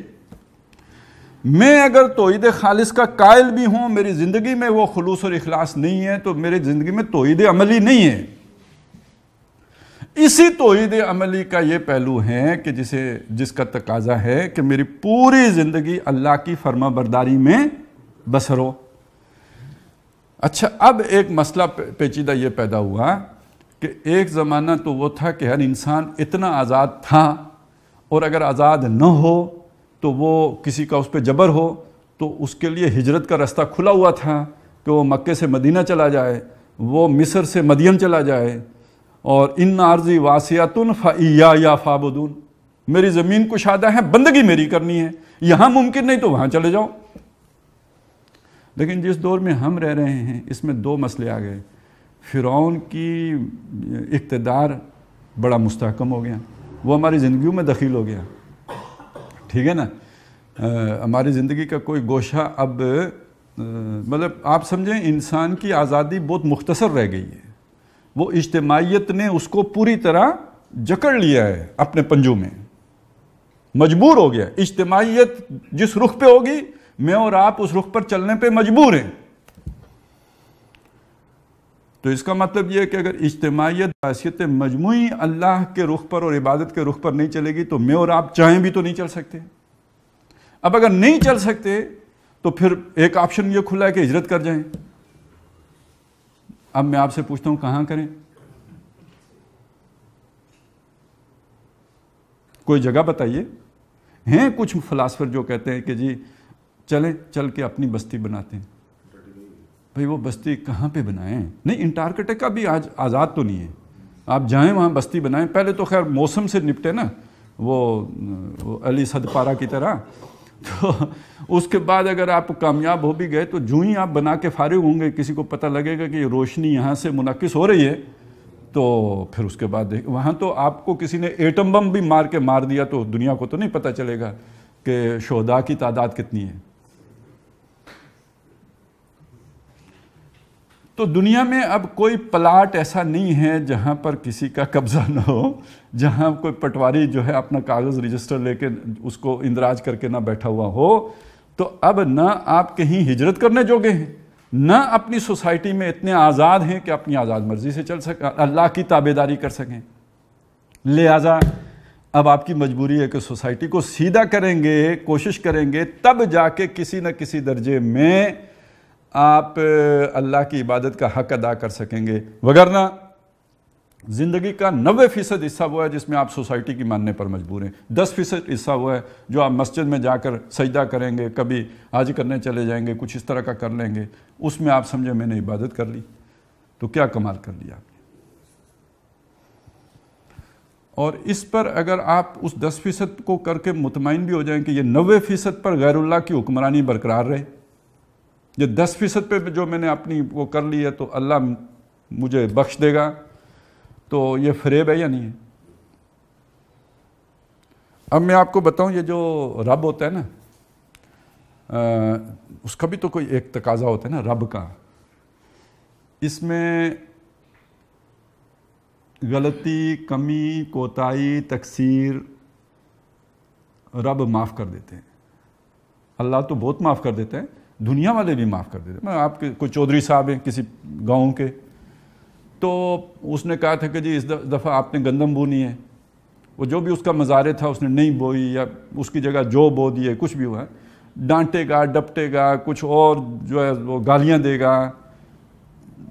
میں اگر توحید خالص کا قائل بھی ہوں، میری زندگی میں وہ خلوص اور اخلاص نہیں ہے، تو میری زندگی میں توحید عملی نہیں ہے. اسی توحید عملی کا یہ پہلو ہے کہ جس کا تقاضا ہے کہ میری پوری زندگی اللہ کی فرما برداری میں بسر ہو. اچھا، اب ایک مسئلہ پیچیدہ یہ پیدا ہوا کہ ایک زمانہ تو وہ تھا کہ ہر انسان اتنا آزاد تھا، اور اگر آزاد نہ ہو تو وہ کسی کا اس پہ جبر ہو تو اس کے لیے ہجرت کا راستہ کھلا ہوا تھا کہ وہ مکے سے مدینہ چلا جائے، وہ مصر سے مدین چلا جائے. اور ان ارضی واسعۃ فایای فاعبدون، میری زمین کشادہ ہے، بندگی میری کرنی ہے، یہاں ممکن نہیں تو وہاں چلے جاؤ. لیکن جس دور میں ہم رہ رہے ہیں اس میں 2 مسئلے آ گئے. فرعون کی اقتدار بڑا مستحکم ہو گیا، وہ ہماری زندگیوں میں دخیل ہو گیا. ٹھیک ہے نا؟ ہماری زندگی کا کوئی گوشہ اب مطلب آپ سمجھیں انسان کی آزادی بہت مختصر رہ گئی ہے. وہ اجتماعیت نے اس کو پوری طرح جکڑ لیا ہے اپنے پنجوں میں، مجبور ہو گیا. اجتماعیت جس رخ پہ ہوگی، میں اور آپ اس رخ پر چلنے پہ مجبور ہیں. تو اس کا مطلب یہ ہے کہ اگر اجتماعیت حیثیت مجموعی اللہ کے رخ پر اور عبادت کے رخ پر نہیں چلے گی تو میں اور آپ چاہیں بھی تو نہیں چل سکتے. اب اگر نہیں چل سکتے تو پھر ایک آپشن یہ کھلا ہے کہ ہجرت کر جائیں. اب میں آپ سے پوچھتا ہوں کہاں کریں؟ کوئی جگہ بتائیے. ہیں کچھ فلاسفر جو کہتے ہیں کہ جی چل کے اپنی بستی بناتے ہیں. بھئی وہ بستی کہاں پہ بنائیں؟ نہیں، انٹارکٹیکا بھی آج آزاد تو نہیں ہے، آپ جائیں وہاں بستی بنائیں. پہلے تو خیر موسم سے نپٹے نا، وہ علی صد پارا کی طرح. تو اس کے بعد اگر آپ کامیاب ہو بھی گئے تو جو ہی آپ بنا کے فارغ ہوں گے، کسی کو پتہ لگے گا کہ یہ روشنی یہاں سے منعکس ہو رہی ہے، تو پھر اس کے بعد وہاں تو آپ کو کسی نے ایٹم بم بھی مار دیا تو دنیا کو تو نہیں پتہ چلے گا کہ شہداء کی تعداد کتنی ہے. تو دنیا میں اب کوئی پلاٹ ایسا نہیں ہے جہاں پر کسی کا قبضہ نہ ہو، جہاں کوئی پٹواری جو ہے اپنا کاغذ رجسٹر لے کے اس کو اندراج کر کے نہ بیٹھا ہوا ہو. تو اب نہ آپ کہیں ہجرت کرنے جوگے ہیں، نہ اپنی سوسائٹی میں اتنے آزاد ہیں کہ اپنی آزاد مرضی سے چل سکیں، اللہ کی تابعداری کر سکیں. لہٰذا اب آپ کی مجبوری ہے کہ سوسائٹی کو سیدھا کریں گے، کوشش کریں گے، تب جا کے کسی نہ کسی درجے میں آپ اللہ کی عبادت کا حق ادا کر سکیں گے. وگرنہ زندگی کا 90% حصہ وہ ہے جس میں آپ سوسائٹی کی ماننے پر مجبور ہیں. 10% حصہ وہ ہے جو آپ مسجد میں جا کر سجدہ کریں گے، کبھی حج کرنے چلے جائیں گے، کچھ اس طرح کا کر لیں گے. اس میں آپ سمجھیں میں نے عبادت کر لی تو کیا کمال کر لیا آپ نے. اور اس پر اگر آپ اس 10% کو کر کے مطمئن بھی ہو جائیں کہ یہ 90% پر غیر اللہ کی حکمرانی برقرار رہے، یہ 10% پہ جو میں نے اپنی وہ کر لی ہے تو اللہ مجھے بخش دے گا، تو یہ فریب ہے یا نہیں ہے؟ اب میں آپ کو بتاؤں، یہ جو رب ہوتا ہے نا، اس کا بھی تو کوئی ایک تقاضا ہوتا ہے نا رب کا. اس میں غلطی، کمی، کوتاہی، تقصیر رب معاف کر دیتے ہیں. اللہ تو بہت معاف کر دیتا ہے، دنیا والے بھی معاف کر دیتے ہیں. میں آپ کے کوئی چودھری صاحب ہیں کسی گاؤں کے، تو اس نے کہا تھا کہ جی اس دفعہ آپ نے گندم بونی ہے. وہ جو بھی اس کا مزارع تھا اس نے نہیں بوئی، یا اس کی جگہ جو بو دیے، کچھ بھی ہوا، ڈانٹے گا، ڈپٹے گا، کچھ اور جو ہے وہ گالیاں دے گا.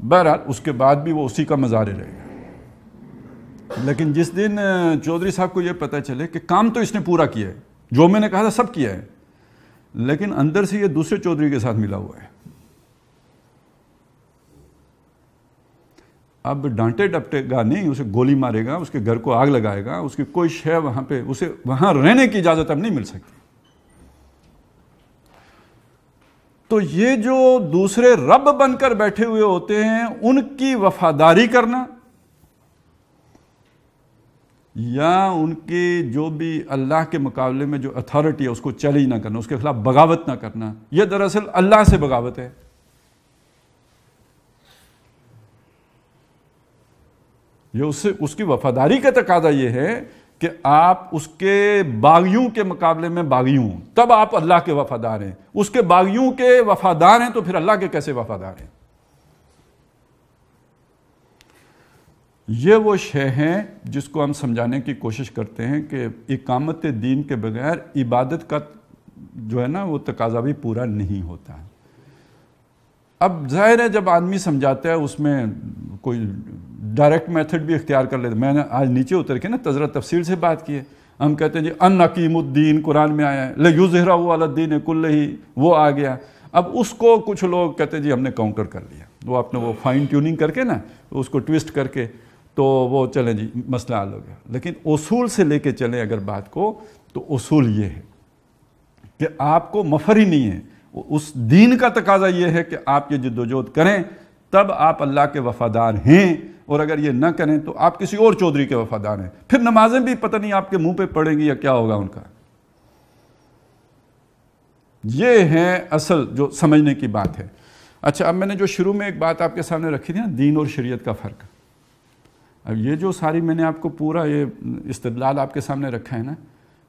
بہرحال اس کے بعد بھی وہ اسی کا مزارع رہے گا. لیکن جس دن چودھری صاحب کو یہ پتہ چلے کہ کام تو اس نے پورا کیا ہے، جو میں نے کہا تھا سب کیا ہے، لیکن اندر سے یہ دوسرے چودھری کے ساتھ ملا ہوا ہے، اب ڈانٹے ڈپٹے گا نہیں، اسے گولی مارے گا، اس کے گھر کو آگ لگائے گا، اس کی کوئی شے وہاں پہ، اسے وہاں رہنے کی اجازت اب نہیں مل سکتی. تو یہ جو دوسرے رب بن کر بیٹھے ہوئے ہوتے ہیں، ان کی وفاداری کرنا، یا ان کی جو بھی اللہ کے مقابلے میں جو اتھارٹی ہے اس کو چیلنج نہ کرنا، اس کے خلاف بغاوت نہ کرنا، یہ دراصل اللہ سے بغاوت ہے. یہ اس کی وفاداری کا تقاضا یہ ہے کہ آپ اس کے باغیوں کے مقابلے میں باغی ہوں، تب آپ اللہ کے وفادار ہیں. اس کے باغیوں کے وفادار ہیں تو پھر اللہ کے کیسے وفادار ہیں؟ یہ وہ شے ہیں جس کو ہم سمجھانے کی کوشش کرتے ہیں کہ اقامت دین کے بغیر عبادت کا جو ہے نا وہ تقاضا بھی پورا نہیں ہوتا. اب ظاہر ہے جب آدمی سمجھاتا ہے اس میں کوئی ڈائریکٹ میتھڈ بھی اختیار کر لیتے. میں نے آج نیچے اتر کے نا تذرہ تفصیل سے بات کی ہے. ہم کہتے ہیں جی ان اقیم الدین قرآن میں آیا ہے، لیظہرہ علی الدین کلہ، وہ آ گیا. اب اس کو کچھ لوگ کہتے ہیں جی ہم نے کاؤنٹر کر لیا، وہ اپنے وہ فائن ٹیوننگ کر کے نا اس کو ٹویسٹ کر کے، تو وہ چلیں جی مسئلہ حل ہو گیا. لیکن اصول سے لے کے چلیں اگر بات کو، تو اصول یہ ہے کہ آپ کو مفر ہی نہیں ہے. اس دین کا تقاضا یہ ہے کہ آپ یہ جدوجہد کریں، تب آپ اللہ کے وفادار ہیں. اور اگر یہ نہ کریں تو آپ کسی اور چودھری کے وفادار ہیں. پھر نمازیں بھی پتہ نہیں آپ کے منہ پہ پڑیں گی یا کیا ہوگا ان کا. یہ ہے اصل جو سمجھنے کی بات ہے. اچھا، اب میں نے جو شروع میں ایک بات آپ کے سامنے رکھی تھی نا، دین اور شریعت کا فرق. اب یہ جو ساری میں نے آپ کو پورا یہ استدلال آپ کے سامنے رکھا ہے نا،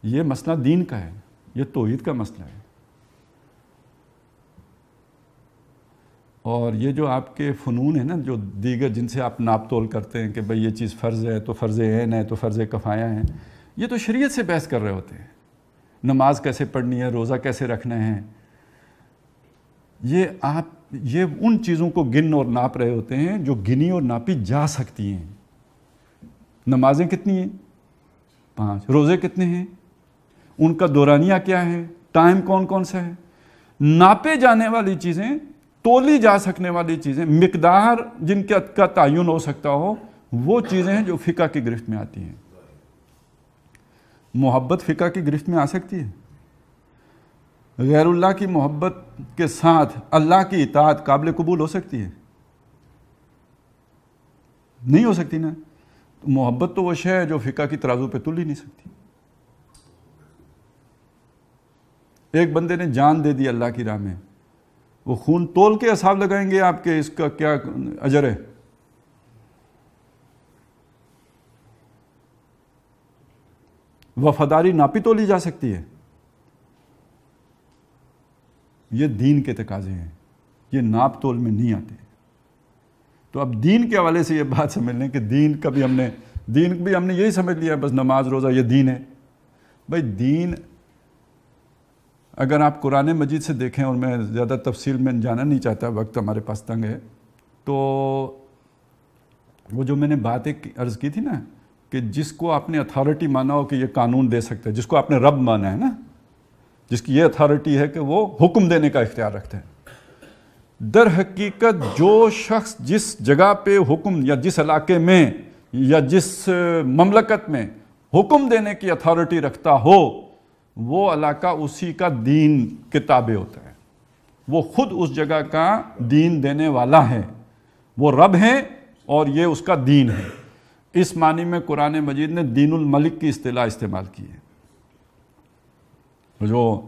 یہ مسئلہ دین کا ہے، یہ توحید کا مسئلہ ہے. اور یہ جو آپ کے فنون ہیں نا، جو دیگر جن سے آپ ناپ تول کرتے ہیں کہ بھئی یہ چیز فرض ہے تو فرض عین ہے تو فرض کفایہ ہے، یہ تو شریعت سے بحث کر رہے ہوتے ہیں. نماز کیسے پڑھنی ہے، روزہ کیسے رکھنا ہے، یہ ان چیزوں کو گن اور ناپ رہے ہوتے ہیں جو گنی اور ناپی جا سکتی ہیں. نمازیں کتنی ہیں؟ 5. روزے کتنے ہیں؟ ان کا دورانیہ کیا ہے؟ ٹائم کون کون سا ہے؟ ناپے جانے والی چیزیں، تولی جا سکنے والی چیزیں، مقدار جن کا تعین ہو سکتا ہو، وہ چیزیں ہیں جو فقہ کی گرفت میں آتی ہیں. محبت فقہ کی گرفت میں آ سکتی ہے؟ غیر اللہ کی محبت کے ساتھ اللہ کی اطاعت قابل قبول ہو سکتی ہے؟ نہیں ہو سکتی نا. محبت تو وہ شے ہے جو فقہ کی ترازو پہ تل ہی نہیں سکتی. ایک بندے نے جان دے دی اللہ کی راہ میں، وہ خون تول کے حساب لگائیں گے آپ کے اس کا کیا اجر ہے؟ وفاداری ناپی تولی جا سکتی ہے؟ یہ دین کے تقاضے ہیں، یہ ناپ تول میں نہیں آتے. تو اب دین کے حوالے سے یہ بات سمجھ لیں کہ دین بھی ہم نے یہی سمجھ لیا بس نماز روزہ یہ دین ہے. بھائی دین اگر آپ قرآن مجید سے دیکھیں، اور میں زیادہ تفصیل میں جانا نہیں چاہتا، وقت ہمارے پاس تنگ ہے، تو وہ جو میں نے بات ایک عرض کی تھی نا کہ جس کو آپ نے اتھارٹی مانا ہو کہ یہ قانون دے سکتا ہے، جس کو آپ نے رب مانا ہے نا، جس کی یہ اتھارٹی ہے کہ وہ حکم دینے کا اختیار رکھتا ہے. در حقیقت جو شخص جس جگہ پہ حکم، یا جس علاقے میں یا جس مملکت میں حکم دینے کی اتھارٹی رکھتا ہو، وہ علاقہ اسی کا دین کے تابع ہوتا ہے. وہ خود اس جگہ کا دین دینے والا ہے، وہ رب ہیں اور یہ اس کا دین ہے. اس معنی میں قرآن مجید نے دین الملک کی اصطلاح استعمال کی ہے. جو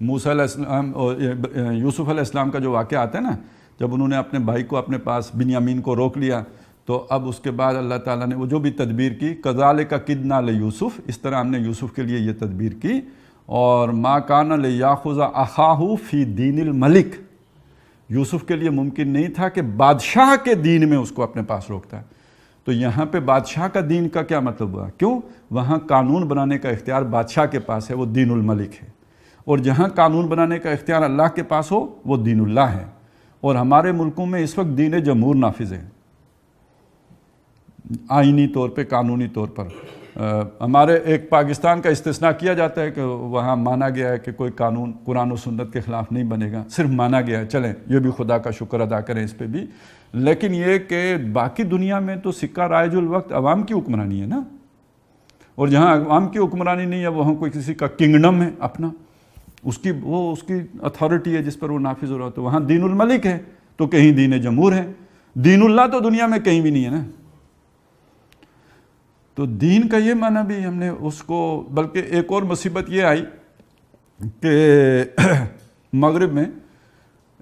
موسیٰ علیہ السلام اور یوسف علیہ السلام کا جو واقعہ آتا ہے نا، جب انہوں نے اپنے بھائی کو اپنے پاس بنیامین کو روک لیا، تو اب اس کے بعد اللہ تعالیٰ نے وہ جو بھی تدبیر کی، کذالک کدنا لیوسف، اس طرح ہم نے یوسف کے لیے یہ تدبیر کی. اور ما کان لیاخذ اخاہ فی دین الملک، یوسف کے لیے ممکن نہیں تھا کہ بادشاہ کے دین میں اس کو اپنے پاس روکتا ہے. تو یہاں پہ بادشاہ کا دین کا کیا مطلب ہوا؟ کیوں؟ وہاں قانون بنانے کا اختیار بادشاہ کے پاس ہے، وہ دین الملک ہے. اور جہاں قانون بنانے کا اختیار اللہ کے پاس ہو وہ دین اللہ ہے. اور ہمارے ملکوں میں اس وقت دین جمہور نافذ ہے، آئینی طور پہ، قانونی طور پر. ہمارے ایک پاکستان کا استثناء کیا جاتا ہے کہ وہاں مانا گیا ہے کہ کوئی قانون قرآن و سنت کے خلاف نہیں بنے گا، صرف مانا گیا ہے. چلیں یہ بھی خدا کا شکر ادا کریں اس پہ بھی. لیکن یہ کہ باقی دنیا میں تو سکہ رائج الوقت عوام کی حکمرانی ہے نا. اور جہاں عوام کی حکمرانی نہیں ہے وہاں کوئی کسی کا کنگڈم ہے اپنا، اس کی اتھارٹی ہے جس پر وہ نافذ ہو رہا. تو وہاں دین الملک ہے تو کہیں دین جمہور ہے. دین اللہ تو دنیا میں کہیں بھی نہیں ہے نا. تو دین کا یہ معنی بھی ہم نے اس کو، بلکہ ایک اور مصیبت یہ آئی کہ مغرب میں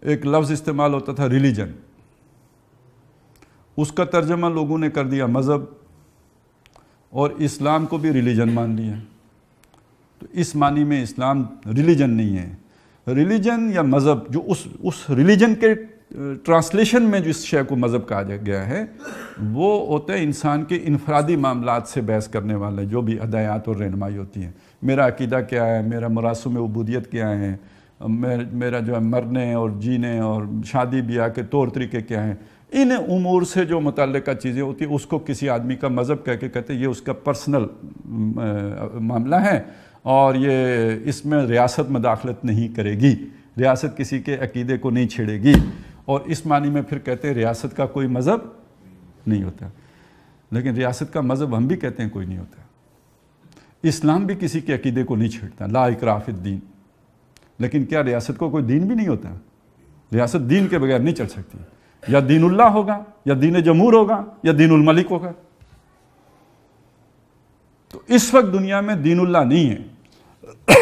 ایک لفظ استعمال ہوتا تھا ریلیجن، اس کا ترجمہ لوگوں نے کر دیا مذہب، اور اسلام کو بھی ریلیجن مان لیا. تو اس معنی میں اسلام ریلیجن نہیں ہے. ریلیجن یا مذہب جو اس ریلیجن کے ٹرانسلیشن میں جو اس شے کو مذہب کہا گیا ہے وہ ہوتا ہے انسان کے انفرادی معاملات سے بحث کرنے والے جو بھی ہدایات اور رہنمائی ہوتی ہیں. میرا عقیدہ کیا ہے، میرا مراسم عبودیت کیا ہے، میرا جو ہے مرنے اور جینے اور شادی بیاہ کے طور طریقے کیا ہیں، ان امور سے جو متعلقہ چیزیں ہوتی ہیں اس کو کسی آدمی کا مذہب کہہ کے کہتے ہیں یہ اس کا پرسنل معاملہ ہے اور یہ اس میں ریاست مداخلت نہیں کرے گی، ریاست کسی کے عقیدے کو نہیں چھیڑے گی. اور اس معنی میں پھر کہتے ہیں ریاست کا کوئی مذہب نہیں ہوتا. لیکن ریاست کا مذہب ہم بھی کہتے ہیں کوئی نہیں ہوتا. اسلام بھی کسی کے عقیدے کو نہیں چھیڑتا، لا اکراہ فی الدین. لیکن کیا ریاست کو کوئی دین بھی نہیں ہوتا؟ ریاست دین کے بغیر نہیں چل سکتی. یا دین اللہ ہوگا، یا دین جمہور ہوگا، یا دین الملک ہوگا. تو اس وقت دنیا میں دین اللہ نہیں ہے،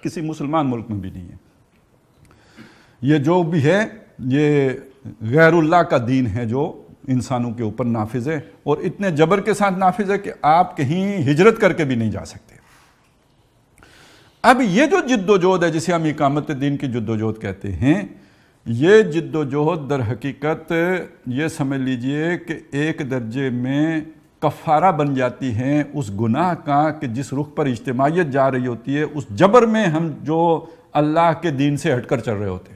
کسی مسلمان ملک میں بھی نہیں ہے. یہ جو بھی ہے یہ غیر اللہ کا دین ہے جو انسانوں کے اوپر نافذ ہے، اور اتنے جبر کے ساتھ نافذ ہے کہ آپ کہیں ہجرت کر کے بھی نہیں جا سکتے. اب یہ جو جد و جہد ہے جسے ہم اقامت دین کی جد و جہد کہتے ہیں، یہ جد و جہد در حقیقت یہ سمجھ لیجئے کہ ایک درجے میں کفارہ بن جاتی ہیں اس گناہ کا کہ جس رخ پر اجتماعیت جا رہی ہوتی ہے، اس جبر میں ہم جو اللہ کے دین سے ہٹ کر چل رہے ہوتے ہیں.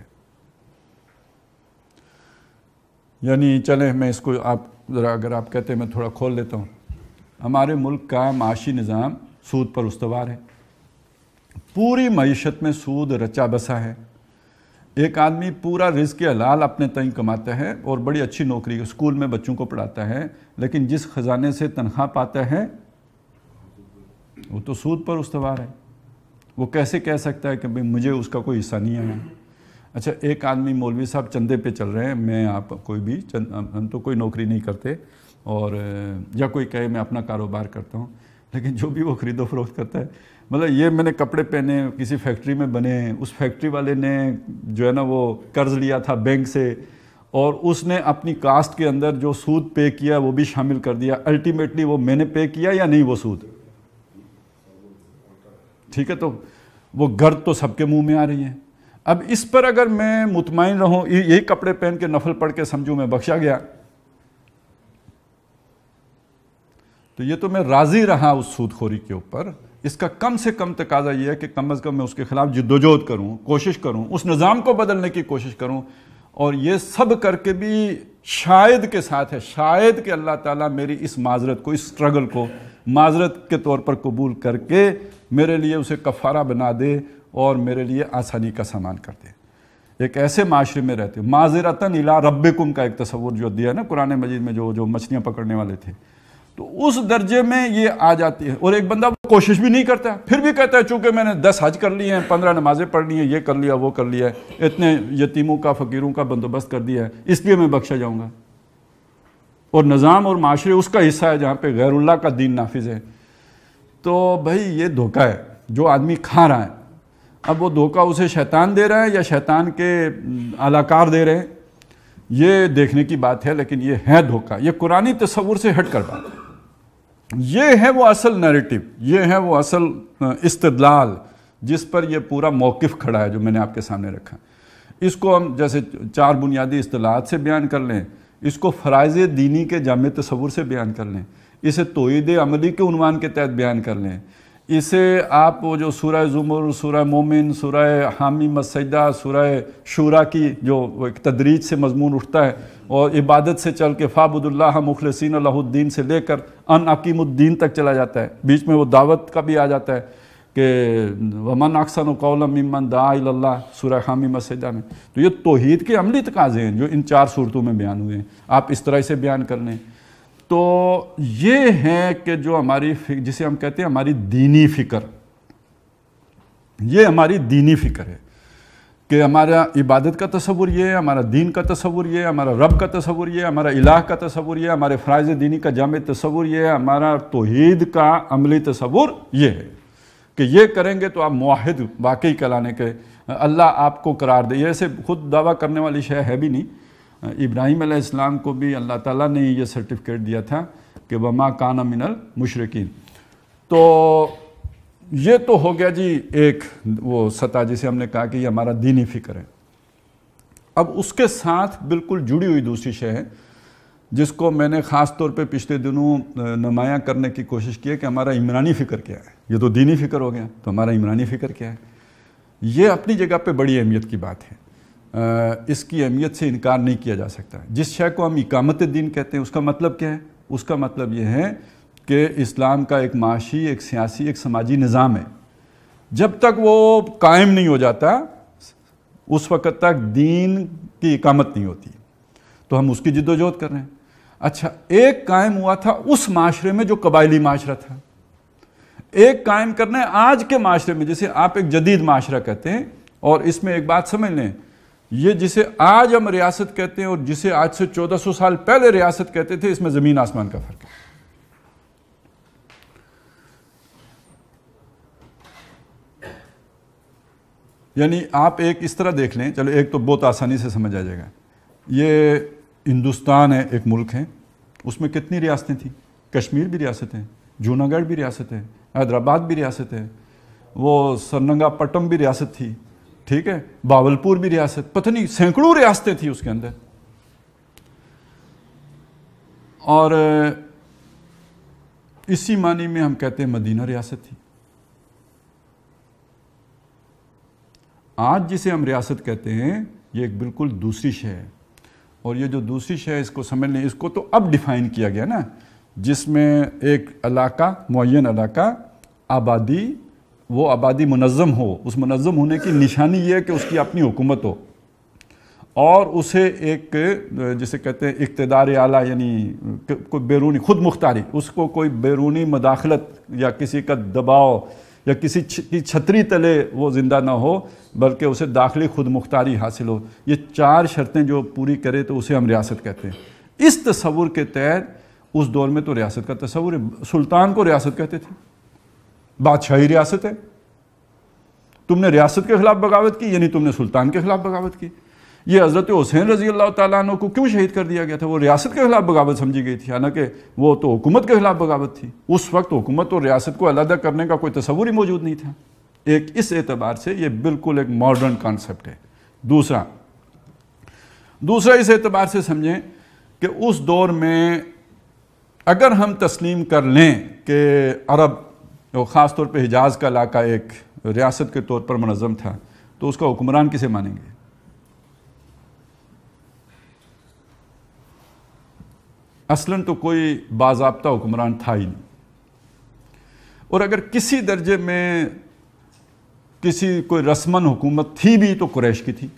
یعنی چلیں میں اس کو آپ ذرا اگر آپ کہتے ہیں میں تھوڑا کھول لیتا ہوں. ہمارے ملک کا معاشی نظام سود پر استوار ہے، پوری معیشت میں سود رچا بسا ہے. ایک آدمی پورا رزق حلال اپنے تئیں کماتا ہے اور بڑی اچھی نوکری اسکول میں بچوں کو پڑھاتا ہے، لیکن جس خزانے سے تنخواہ پاتا ہے وہ تو سود پر استوار ہے. وہ کیسے کہہ سکتا ہے کہ مجھے اس کا کوئی حصہ نہیں ہے؟ اچھا ایک آدمی مولوی صاحب چندے پہ چل رہے ہیں، میں آپ کوئی بھی ہم تو کوئی نوکری نہیں کرتے، اور یا کوئی کہے میں اپنا کاروبار کرتا ہوں، لیکن جو بھی وہ خرید و فروخت کرتا ہے، مطلب یہ میں نے کپڑے پہنے کسی فیکٹری میں بنے، اس فیکٹری والے نے جو ہے نا وہ قرض لیا تھا بینک سے، اور اس نے اپنی کاسٹ کے اندر جو سود پے کیا وہ بھی شامل کر دیا. الٹیمیٹلی وہ میں نے پے کیا یا نہیں وہ سود؟ ٹھیک ہے، تو وہ گرد تو سب کے منہ میں آ رہی ہیں. اب اس پر اگر میں مطمئن رہوں، یہی کپڑے پہن کے نفل پڑھ کے سمجھوں میں بخشا گیا، تو یہ تو میں راضی رہا اس سود خوری کے اوپر. اس کا کم سے کم تقاضا یہ ہے کہ کم از کم میں اس کے خلاف جد و جہد کروں، کوشش کروں، اس نظام کو بدلنے کی کوشش کروں. اور یہ سب کر کے بھی شاید کے ساتھ ہے، شاید کہ اللہ تعالیٰ میری اس معذرت کو، اس سٹرگل کو معذرت کے طور پر قبول کر کے میرے لیے اسے کفارہ بنا دے اور میرے لیے آسانی کا سامان کر دے. ایک ایسے معاشرے میں رہتے، معذرتاً الی ربکم کا ایک تصور جو دیا ہے نا قرآن مجید میں، جو مچھلیاں پکڑنے والے تھے، تو اس درجے میں یہ آ جاتی ہے. اور ایک بندہ وہ کوشش بھی نہیں کرتا، پھر بھی کہتا ہے چونکہ میں نے 10 حج کر لیے ہیں، 15 نمازیں پڑھ لی ہیں، یہ کر لیا وہ کر لیا ہے، اتنے یتیموں کا فقیروں کا بندوبست کر دیا ہے، اس لیے میں بخشا جاؤں گا. اور نظام اور معاشرے اس کا حصہ ہے جہاں پہ غیر اللہ کا دین نافذ ہے. تو بھائی یہ دھوکہ ہے جو آدمی کھا رہا ہے. اب وہ دھوکہ اسے شیطان دے رہا ہے یا شیطان کے اعلی کار دے رہے ہیں، یہ دیکھنے کی بات ہے، لیکن یہ ہے دھوکہ. یہ قرآنی تصور سے ہٹ کر بات ہے. یہ ہے وہ اصل نیریٹو، یہ ہے وہ اصل استدلال جس پر یہ پورا موقف کھڑا ہے جو میں نے آپ کے سامنے رکھا. اس کو ہم جیسے 4 بنیادی اصطلاحات سے بیان کر لیں، اس کو فرائض دینی کے جامع تصور سے بیان کر لیں، اسے توحید عملی کے عنوان کے تحت بیان کر لیں، اسے آپ وہ جو سورہ زمر، سورہ مومن، سورہ حامیم السجدہ، سورہ شورا کی جو ایک تدریج سے مضمون اٹھتا ہے اور عبادت سے چل کے فاعبدوا اللہ مخلصین لہ الدین سے لے کر ان اقیموا الدین تک چلا جاتا ہے. بیچ میں وہ دعوت کا بھی آ جاتا ہے کہ ومن احسن قولا ممن دعا الی اللہ سورہ حامیم السجدہ میں. تو یہ توحید کے عملی تقاضے ہیں جو ان 4 صورتوں میں بیان ہوئے ہیں. آپ اس طرح سے بیان کر لیں. تو یہ ہے کہ جو ہماری جسے ہم کہتے ہیں ہماری دینی فکر، یہ ہماری دینی فکر ہے کہ ہمارا عبادت کا تصور یہ ہے، ہمارا دین کا تصور یہ ہے، ہمارا رب کا تصور یہ ہے، ہمارا الہ کا تصور یہ ہے، ہمارے فرائض دینی کا جامع تصور یہ ہے، ہمارا توحید کا عملی تصور یہ ہے کہ یہ کریں گے تو آپ موحد واقعی کہلانے کے اللہ آپ کو قرار دے. یہ ایسے خود دعویٰ کرنے والی شے ہے بھی نہیں. ابراہیم علیہ السلام کو بھی اللہ تعالیٰ نے یہ سرٹیفکیٹ دیا تھا کہ وما کان من المشرکین. تو یہ تو ہو گیا جی ایک وہ سطح جسے ہم نے کہا کہ یہ ہمارا دینی فکر ہے. اب اس کے ساتھ بالکل جڑی ہوئی دوسری شے ہے جس کو میں نے خاص طور پہ پچھلے دنوں نمایاں کرنے کی کوشش کی ہے کہ ہمارا عمرانی فکر کیا ہے. یہ تو دینی فکر ہو گیا، تو ہمارا عمرانی فکر کیا ہے. یہ اپنی جگہ پہ بڑی اہمیت کی بات ہے. اس کی اہمیت سے انکار نہیں کیا جا سکتا. جس شے کو ہم اقامت دین کہتے ہیں اس کا مطلب کیا ہے؟ اس کا مطلب یہ ہے کہ اسلام کا ایک معاشی، ایک سیاسی، ایک سماجی نظام ہے. جب تک وہ قائم نہیں ہو جاتا اس وقت تک دین کی اقامت نہیں ہوتی. تو ہم اس کی جد و جہد کر رہے ہیں. اچھا، ایک قائم ہوا تھا اس معاشرے میں جو قبائلی معاشرہ تھا، ایک قائم کرنا ہے آج کے معاشرے میں جسے آپ ایک جدید معاشرہ کہتے ہیں. اور اس میں ایک بات سمجھ لیں، یہ جسے آج ہم ریاست کہتے ہیں اور جسے آج سے 1400 سال پہلے ریاست کہتے تھے، اس میں زمین آسمان کا فرق ہے. یعنی آپ ایک اس طرح دیکھ لیں، چلو ایک تو بہت آسانی سے سمجھ آ جائے گا. یہ ہندوستان ہے، ایک ملک ہے، اس میں کتنی ریاستیں تھیں؟ کشمیر بھی ریاست ہے، جونا گڑھ بھی ریاست ہے، حیدرآباد بھی ریاست ہے، وہ سرنگا پٹم بھی ریاست تھی، ٹھیک ہے، باولپور بھی ریاست، پتہ نہیں سینکڑوں ریاستیں تھیں اس کے اندر. اور اسی معنی میں ہم کہتے ہیں مدینہ ریاست تھی. آج جسے ہم ریاست کہتے ہیں یہ ایک بالکل دوسری شے ہے. اور یہ جو دوسری شے ہے اس کو سمجھ لیں، اس کو تو اب ڈیفائن کیا گیا نا، جس میں ایک علاقہ، معین علاقہ، آبادی، وہ آبادی منظم ہو. اس منظم ہونے کی نشانی یہ ہے کہ اس کی اپنی حکومت ہو اور اسے ایک جسے کہتے ہیں اقتدار اعلیٰ، یعنی کوئی بیرونی خود مختاری، اس کو کوئی بیرونی مداخلت یا کسی کا دباؤ یا کسی کی چھتری تلے وہ زندہ نہ ہو، بلکہ اسے داخلی خود مختاری حاصل ہو. یہ 4 شرطیں جو پوری کرے تو اسے ہم ریاست کہتے ہیں. اس تصور کے تحت اس دور میں تو ریاست کا تصور ہے. سلطان کو ریاست کہتے تھے، بادشاہی ریاست ہے. تم نے ریاست کے خلاف بغاوت کی یعنی تم نے سلطان کے خلاف بغاوت کی. یہ حضرت حسین رضی اللہ تعالیٰ عنہ کو کیوں شہید کر دیا گیا تھا؟ وہ ریاست کے خلاف بغاوت سمجھی گئی تھی، حالانکہ وہ تو حکومت کے خلاف بغاوت تھی. اس وقت حکومت اور ریاست کو علیحدہ کرنے کا کوئی تصور ہی موجود نہیں تھا. ایک اس اعتبار سے یہ بالکل ایک ماڈرن کانسیپٹ ہے. دوسرا اس اعتبار سے سمجھیں کہ اس دور میں اگر ہم تسلیم کر لیں کہ عرب، خاص طور پہ حجاز کا علاقہ ایک ریاست کے طور پر منظم تھا، تو اس کا حکمران کسے مانیں گے؟ اصلاً تو کوئی باضابطہ حکمران تھا ہی نہیں. اور اگر کسی درجے میں کسی کوئی رسماً حکومت تھی بھی تو قریش کی تھی،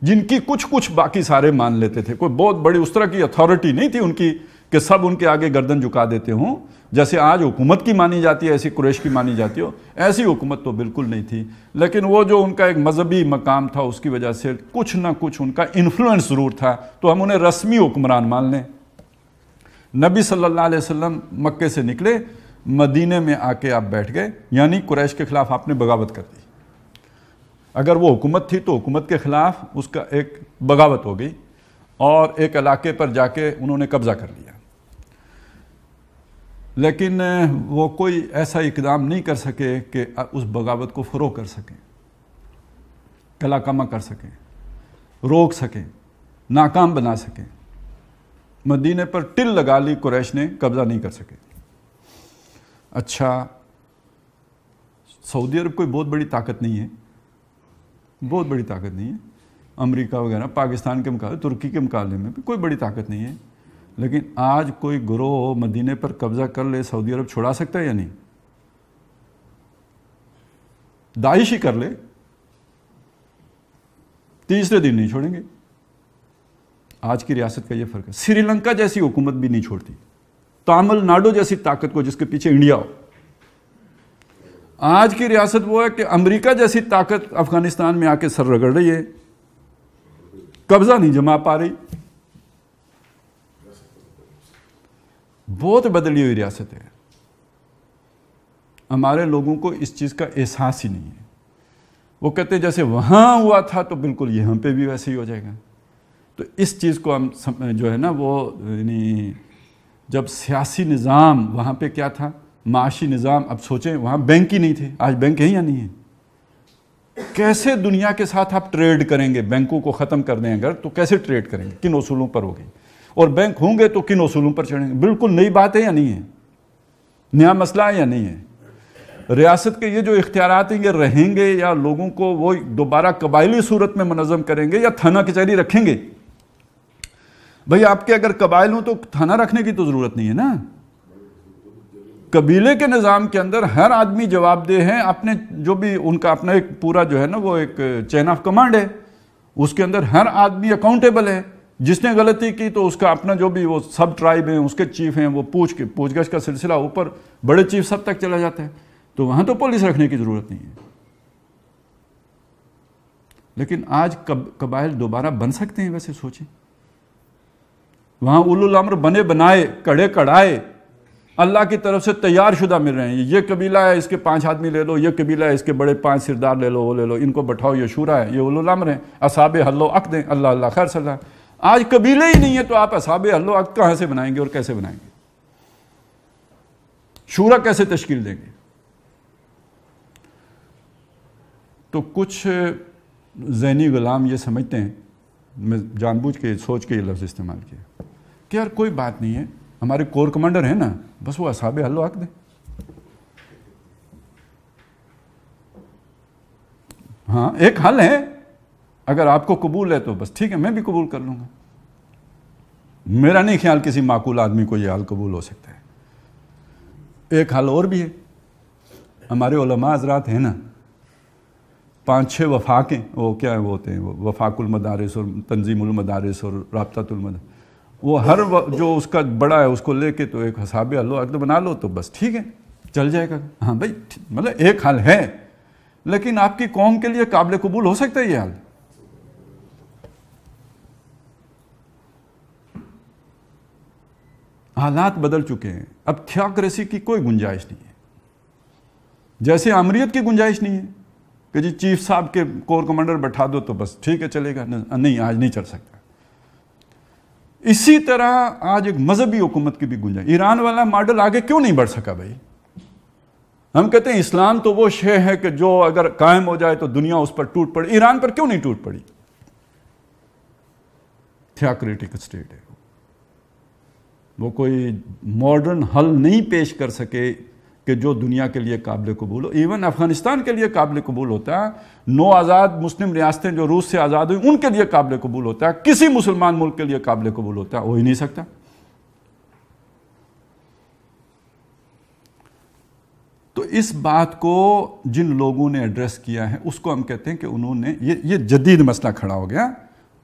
جن کی کچھ باقی سارے مان لیتے تھے. کوئی بہت بڑی اس طرح کی اتھارٹی نہیں تھی ان کی کہ سب ان کے آگے گردن جھکا دیتے ہوں. جیسے آج حکومت کی مانی جاتی ہے ایسی قریش کی مانی جاتی ہو، ایسی حکومت تو بالکل نہیں تھی. لیکن وہ جو ان کا ایک مذہبی مقام تھا اس کی وجہ سے کچھ نہ کچھ ان کا انفلوئنس ضرور تھا، تو ہم انہیں رسمی حکمران مان لیں. نبی صلی اللہ علیہ وسلم مکے سے نکلے، مدینے میں آ کے آپ بیٹھ گئے، یعنی قریش کے خلاف آپ نے بغاوت کر دی۔ اگر وہ حکومت تھی تو حکومت کے خلاف اس کا ایک بغاوت ہو گئی اور ایک علاقے پر جا کے انہوں نے قبضہ کر لیا، لیکن وہ کوئی ایسا اقدام نہیں کر سکے کہ اس بغاوت کو فروغ کر سکیں، کلا کما کر سکیں، روک سکیں، ناکام بنا سکیں۔ مدینے پر ٹل لگا لی، قریش نے قبضہ نہیں کر سکے۔ اچھا، سعودی عرب کوئی بہت بڑی طاقت نہیں ہے، بہت بڑی طاقت نہیں ہے، امریکہ وغیرہ پاکستان کے مقابلے، ترکی کے مقابلے میں بھی کوئی بڑی طاقت نہیں ہے، لیکن آج کوئی گروہ مدینے پر قبضہ کر لے، سعودی عرب چھڑا سکتا ہے یا نہیں؟ داعش ہی کر لے، تیسرے دن نہیں چھوڑیں گے۔ آج کی ریاست کا یہ فرق ہے۔ سری لنکا جیسی حکومت بھی نہیں چھوڑتی، تامل ناڈو جیسی طاقت کو جس کے پیچھے انڈیا ہو۔ آج کی ریاست وہ ہے کہ امریکہ جیسی طاقت افغانستان میں آ کے سر رگڑ رہی ہے، قبضہ نہیں جما پا رہی۔ بہت بدلی ہوئی ریاست ہے، ہمارے لوگوں کو اس چیز کا احساس ہی نہیں ہے۔ وہ کہتے ہیں جیسے وہاں ہوا تھا تو بالکل یہاں پہ بھی ویسے ہی ہو جائے گا۔ تو اس چیز کو ہم جو ہے نا وہ یعنی جب سیاسی نظام وہاں پہ کیا تھا، معاشی نظام، اب سوچیں وہاں بینک ہی نہیں تھے، آج بینک ہیں یا نہیں ہیں؟ کیسے دنیا کے ساتھ آپ ٹریڈ کریں گے؟ بینکوں کو ختم کر دیں اگر تو کیسے ٹریڈ کریں گے؟ کن اصولوں پر ہوگی؟ اور بینک ہوں گے تو کن اصولوں پر چڑھیں گے؟ بالکل نئی بات ہے یا نہیں ہے؟ نیا مسئلہ ہے یا نہیں ہے؟ ریاست کے یہ جو اختیارات ہیں یہ رہیں گے یا لوگوں کو وہ دوبارہ قبائلی صورت میں منظم کریں گے یا تھانہ کچہری رکھیں گے؟ بھئی آپ کے اگر قبائل ہوں تو تھانہ رکھنے کی تو ضرورت نہیں ہے نا۔ قبیلے کے نظام کے اندر ہر آدمی جواب دہ ہے، اپنے جو بھی ان کا اپنا ایک پورا جو ہے نا وہ ایک چین آف کمانڈ ہے، اس کے اندر ہر آدمی اکاؤنٹیبل ہے۔ جس نے غلطی کی تو اس کا اپنا جو بھی وہ سب ٹرائب ہیں، اس کے چیف ہیں، وہ پوچھ گچھ کا سلسلہ اوپر بڑے چیف سب تک چلا جاتا ہے، تو وہاں تو پولیس رکھنے کی ضرورت نہیں ہے۔ لیکن آج قبائل دوبارہ بن سکتے ہیں؟ ویسے سوچیں، وہاں اولو الامر بنے بنائے، کڑے کڑائے اللہ کی طرف سے تیار شدہ مل رہے ہیں۔ یہ قبیلہ ہے، اس کے 5 آدمی لے لو، یہ قبیلہ ہے، اس کے بڑے 5 سردار لے لو، وہ لے لو، ان کو بٹھاؤ، یہ شورا ہے، یہ اولو الامر ہیں، اصحاب حل و عقد ہیں، اللہ اللہ خیر صلی اللہ۔ آج قبیلے ہی نہیں ہے تو آپ اصحاب حل و عقد کہاں سے بنائیں گے اور کیسے بنائیں گے؟ شورا کیسے تشکیل دیں گے؟ تو کچھ ذہنی غلام یہ سمجھتے ہیں، میں جان بوجھ کے سوچ کے یہ لفظ استعمال کیا کہ یار کوئی بات نہیں ہے، ہمارے کور کمانڈر ہیں نا، بس وہ اصحاب حل و عقد ہیں۔ ہاں ایک حل ہے، اگر آپ کو قبول ہے تو بس ٹھیک ہے، میں بھی قبول کر لوں گا۔ میرا نہیں خیال کسی معقول آدمی کو یہ حل قبول ہو سکتا ہے۔ ایک حل اور بھی ہے، ہمارے علماء حضرات ہیں نا، 5-6 وفاق ہیں، وہ کیا وہ ہوتے ہیں، وہ وفاق المدارس اور تنظیم المدارس اور رابطۃ المدارس، وہ ہر جو اس کا بڑا ہے اس کو لے کے تو ایک اصحاب حل و عقد بنا لو تو بس ٹھیک ہے، چل جائے گا۔ ہاں بھائی، مطلب ایک حل ہے، لیکن آپ کی قوم کے لیے قابل قبول ہو سکتا ہے یہ حل؟ حالات بدل چکے ہیں، اب تھیوکریسی کی کوئی گنجائش نہیں ہے، جیسے آمریت کی گنجائش نہیں ہے کہ جی چیف صاحب کے کور کمانڈر بٹھا دو تو بس ٹھیک ہے چلے گا، نہیں آج نہیں چل سکتا۔ اسی طرح آج ایک مذہبی حکومت کی بھی گنجائش، ایران والا ماڈل آگے کیوں نہیں بڑھ سکا بھائی؟ ہم کہتے ہیں اسلام تو وہ شے ہے کہ جو اگر قائم ہو جائے تو دنیا اس پر ٹوٹ پڑی، ایران پر کیوں نہیں ٹوٹ پڑی؟ تھیوکریٹک اسٹیٹ ہے، وہ کوئی ماڈرن حل نہیں پیش کر سکے کہ جو دنیا کے لیے قابل قبول ہو۔ ایون افغانستان کے لیے قابل قبول ہوتا ہے، 9 آزاد مسلم ریاستیں جو روس سے آزاد ہوئی ان کے لیے قابل قبول ہوتا ہے، کسی مسلمان ملک کے لیے قابل قبول ہوتا ہے ہو ہی نہیں سکتا۔ تو اس بات کو جن لوگوں نے ایڈریس کیا ہے اس کو ہم کہتے ہیں کہ انہوں نے یہ جدید مسئلہ کھڑا ہو گیا،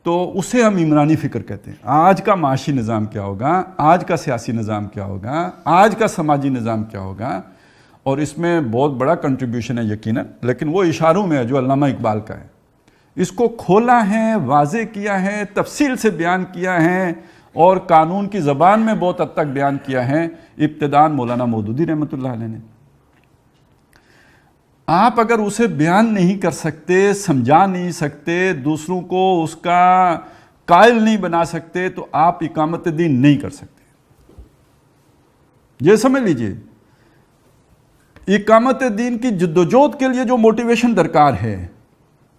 تو اسے ہم عمرانی فکر کہتے ہیں۔ آج کا معاشی نظام کیا ہوگا، آج کا سیاسی نظام کیا ہوگا، آج کا سماجی نظام کیا ہوگا، اور اس میں بہت بڑا کنٹریبیوشن ہے یقیناً، لیکن وہ اشاروں میں ہے جو علامہ اقبال کا ہے۔ اس کو کھولا ہے، واضح کیا ہے، تفصیل سے بیان کیا ہے، اور قانون کی زبان میں بہت حد تک بیان کیا ہے ابتداءً مولانا مودودی رحمۃ اللہ علیہ نے۔ آپ اگر اسے بیان نہیں کر سکتے، سمجھا نہیں سکتے، دوسروں کو اس کا قائل نہیں بنا سکتے، تو آپ اقامت دین نہیں کر سکتے۔ یہ سمجھ لیجئے، اقامت دین کی جدوجہد کے لیے جو موٹیویشن درکار ہے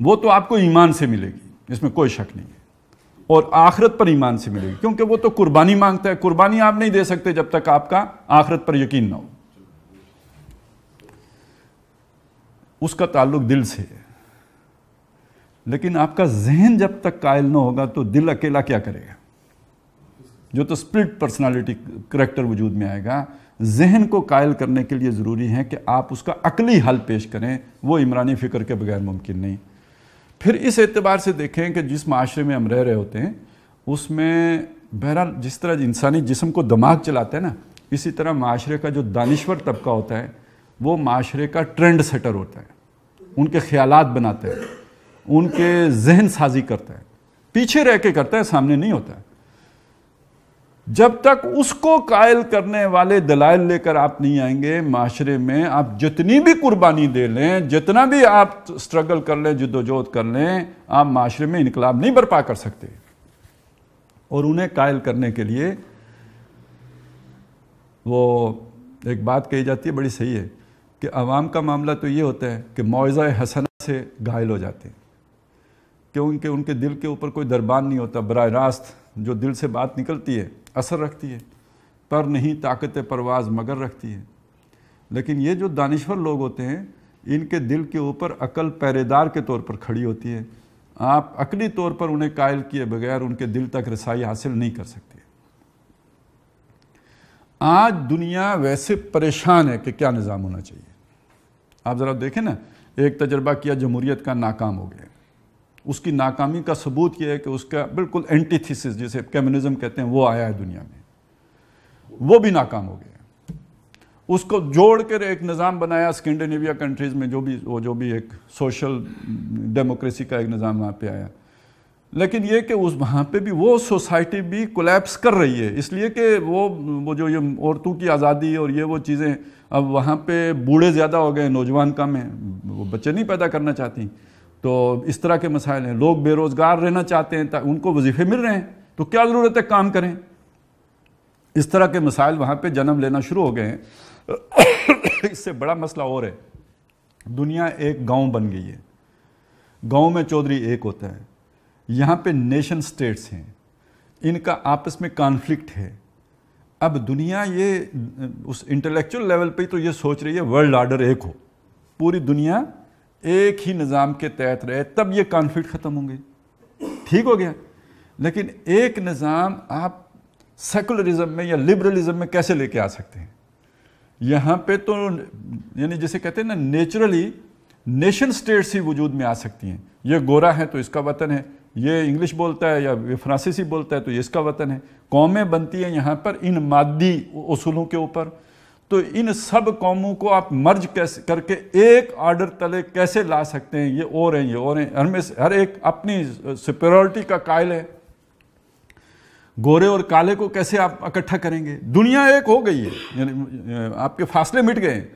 وہ تو آپ کو ایمان سے ملے گی، اس میں کوئی شک نہیں ہے، اور آخرت پر ایمان سے ملے گی، کیونکہ وہ تو قربانی مانگتا ہے۔ قربانی آپ نہیں دے سکتے جب تک آپ کا آخرت پر یقین نہ ہو، اس کا تعلق دل سے ہے۔ لیکن آپ کا ذہن جب تک قائل نہ ہوگا تو دل اکیلا کیا کرے گا؟ جو تو اسپلٹ پرسنالٹی کریکٹر وجود میں آئے گا۔ ذہن کو قائل کرنے کے لیے ضروری ہے کہ آپ اس کا عقلی حل پیش کریں، وہ عمرانی فکر کے بغیر ممکن نہیں۔ پھر اس اعتبار سے دیکھیں کہ جس معاشرے میں ہم رہ رہے ہوتے ہیں اس میں بہرحال جس طرح انسانی جسم کو دماغ چلاتا ہے نا، اسی طرح معاشرے کا جو دانشور طبقہ ہوتا ہے وہ معاشرے کا ٹرینڈ سیٹر ہوتا ہے، ان کے خیالات بناتا ہے، ان کے ذہن سازی کرتا ہے، پیچھے رہ کے کرتا ہے، سامنے نہیں ہوتا ہے۔ جب تک اس کو قائل کرنے والے دلائل لے کر آپ نہیں آئیں گے معاشرے میں، آپ جتنی بھی قربانی دے لیں، جتنا بھی آپ سٹرگل کر لیں، جدوجہد کر لیں، آپ معاشرے میں انقلاب نہیں برپا کر سکتے۔ اور انہیں قائل کرنے کے لیے وہ ایک بات کہی جاتی ہے بڑی صحیح ہے کہ عوام کا معاملہ تو یہ ہوتا ہے کہ موعظہ حسنہ سے گھائل ہو جاتے ہیں، کیونکہ ان کے دل کے اوپر کوئی دربان نہیں ہوتا، براہ راست جو دل سے بات نکلتی ہے اثر رکھتی ہے، پر نہیں طاقت پرواز مگر رکھتی ہے۔ لیکن یہ جو دانشور لوگ ہوتے ہیں ان کے دل کے اوپر عقل پہرے دار کے طور پر کھڑی ہوتی ہے، آپ عقلی طور پر انہیں قائل کیے بغیر ان کے دل تک رسائی حاصل نہیں کر سکتے۔ آج دنیا ویسے پریشان ہے کہ کیا نظام ہونا چاہیے۔ آپ ذرا دیکھیں نا، ایک تجربہ کیا جمہوریت کا، ناکام ہو گیا۔ اس کی ناکامی کا ثبوت یہ ہے کہ اس کا بالکل اینٹی تھیسس جسے کمیونزم کہتے ہیں وہ آیا ہے دنیا میں، وہ بھی ناکام ہو گیا۔ اس کو جوڑ کر ایک نظام بنایا اسکینڈینیویا کنٹریز میں، جو بھی ایک سوشل ڈیموکریسی کا ایک نظام وہاں پہ آیا۔ لیکن یہ کہ وہاں پہ بھی وہ سوسائٹی بھی کولیپس کر رہی ہے، اس لیے کہ وہ جو یہ عورتوں کی آزادی اور یہ وہ چیزیں، اب وہاں پہ بوڑھے زیادہ ہو گئے، نوجوان کم ہیں، وہ بچے نہیں پیدا کرنا چاہتی، تو اس طرح کے مسائل ہیں۔ لوگ بے روزگار رہنا چاہتے ہیں، ان کو وظیفے مل رہے ہیں، تو کیا ضرورت ہے کام کریں۔ اس طرح کے مسائل وہاں پہ جنم لینا شروع ہو گئے ہیں۔ اس سے بڑا مسئلہ اور ہے، دنیا ایک گاؤں بن گئی ہے، گاؤں میں چودھری ایک ہوتا ہے، یہاں پہ نیشن سٹیٹس ہیں، ان کا آپس میں کانفلکٹ ہے۔ اب دنیا یہ اس انٹلیکچول لیول پہ تو یہ سوچ رہی ہے ورلڈ آرڈر ایک ہو، پوری دنیا ایک ہی نظام کے تحت رہے، تب یہ کانفلکٹ ختم ہوں گے، ٹھیک ہو گیا۔ لیکن ایک نظام آپ سیکولرزم میں یا لبرلزم میں کیسے لے کے آ سکتے ہیں؟ یہاں پہ تو یعنی جسے کہتے ہیں نا نیچرلی نیشن سٹیٹس ہی وجود میں آ سکتی ہیں۔ یہ گورا ہے تو اس کا وطن ہے، یہ انگلش بولتا ہے یا فرانسیسی بولتا ہے تو یہ اس کا وطن ہے۔ قومیں بنتی ہیں یہاں پر ان مادی اصولوں کے اوپر، تو ان سب قوموں کو آپ مرج کر کے ایک آرڈر تلے کیسے لا سکتے ہیں؟ یہ اور ہیں، یہ اور ہیں، ہر ایک اپنی سپیریورٹی کا قائل ہے۔ گورے اور کالے کو کیسے آپ اکٹھا کریں گے؟ دنیا ایک ہو گئی ہے، یعنی آپ کے فاصلے مٹ گئے ہیں،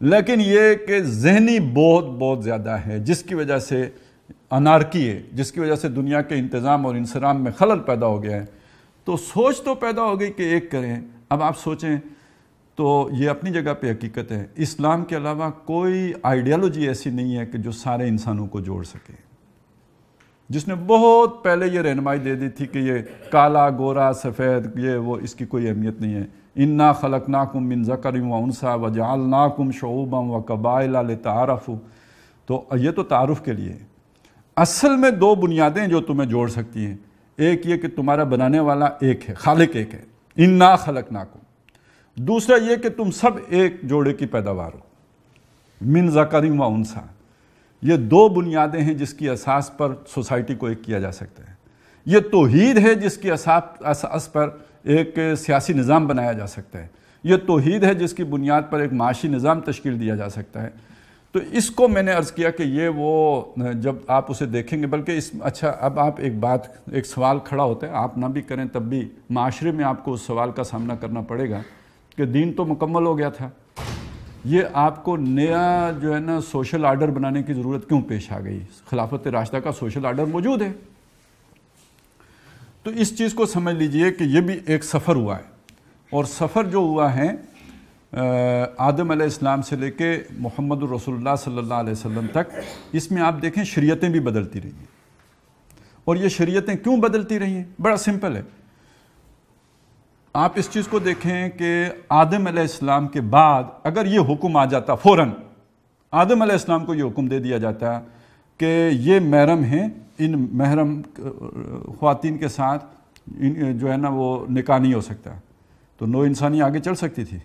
لیکن یہ کہ ذہنی بہت زیادہ ہے، جس کی وجہ سے انارکی ہے، جس کی وجہ سے دنیا کے انتظام اور انصرام میں خلل پیدا ہو گیا ہے۔ تو سوچ تو پیدا ہو گئی کہ ایک کریں۔ اب آپ سوچیں تو یہ اپنی جگہ پہ حقیقت ہے، اسلام کے علاوہ کوئی آئیڈیالوجی ایسی نہیں ہے کہ جو سارے انسانوں کو جوڑ سکے، جس نے بہت پہلے یہ رہنمائی دے دی تھی کہ یہ کالا گورا سفید یہ وہ اس کی کوئی اہمیت نہیں ہے۔ انا خلقناکم من ذکر و انثی وجعلناکم شعوبا وقبائل لتعارفوا، تو یہ تو تعارف کے لیے ہے۔ اصل میں دو بنیادیں جو تمہیں جوڑ سکتی ہیں، ایک یہ کہ تمہارا بنانے والا ایک ہے، خالق ایک ہے، انا خلقناکم، دوسرا یہ کہ تم سب ایک جوڑے کی پیداوار ہو، من ذکر و انثی۔ یہ دو بنیادیں ہیں جس کی اساس پر سوسائٹی کو ایک کیا جا سکتا ہے۔ یہ توحید ہے جس کی اساس پر ایک سیاسی نظام بنایا جا سکتا ہے۔ یہ توحید ہے جس کی بنیاد پر ایک معاشی نظام تشکیل دیا جا سکتا ہے۔ تو اس کو میں نے عرض کیا کہ یہ وہ جب آپ اسے دیکھیں گے، بلکہ اچھا اب آپ ایک سوال کھڑا ہوتا ہے، آپ نہ بھی کریں تب بھی معاشرے میں آپ کو اس سوال کا سامنا کرنا پڑے گا کہ دین تو مکمل ہو گیا تھا، یہ آپ کو نیا جو ہے نا سوشل آرڈر بنانے کی ضرورت کیوں پیش آ گئی؟ خلافت راشدہ کا سوشل آرڈر موجود ہے۔ تو اس چیز کو سمجھ لیجئے کہ یہ بھی ایک سفر ہوا ہے، اور سفر جو ہوا ہے آدم علیہ السلام سے لے کے محمد الرسول اللہ صلی اللہ علیہ وسلم تک، اس میں آپ دیکھیں شریعتیں بھی بدلتی رہی ہیں۔ اور یہ شریعتیں کیوں بدلتی رہی ہیں؟ بڑا سمپل ہے، آپ اس چیز کو دیکھیں کہ آدم علیہ السلام کے بعد اگر یہ حکم آ جاتا فوراً، آدم علیہ السلام کو یہ حکم دے دیا جاتا کہ یہ محرم ہیں، ان محرم خواتین کے ساتھ جو ہے نا وہ نکاح نہیں ہو سکتا، تو نو انسانی آگے چل سکتی تھی؟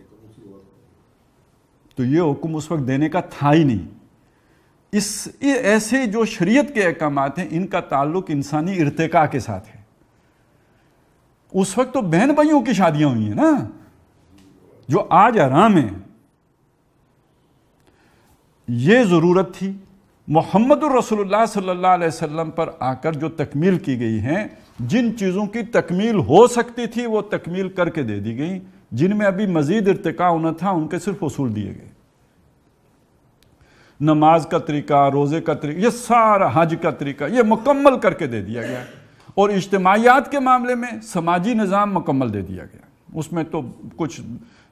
تو یہ حکم اس وقت دینے کا تھا ہی نہیں۔ ایسے جو شریعت کے احکامات ہیں ان کا تعلق انسانی ارتقاء کے ساتھ ہے۔ اس وقت تو بہن بھائیوں کی شادیاں ہوئی ہیں نا، جو آج حرام ہیں۔ یہ ضرورت تھی محمد الرسول اللہ صلی اللہ علیہ وسلم پر آ کر جو تکمیل کی گئی ہیں، جن چیزوں کی تکمیل ہو سکتی تھی وہ تکمیل کر کے دے دی گئی، جن میں ابھی مزید ارتقاء ہونا تھا ان کے صرف اصول دیے گئے۔ نماز کا طریقہ، روزے کا طریقہ، یہ سارا حج کا طریقہ یہ مکمل کر کے دے دیا گیا، اور اجتماعیات کے معاملے میں سماجی نظام مکمل دے دیا گیا۔ اس میں تو کچھ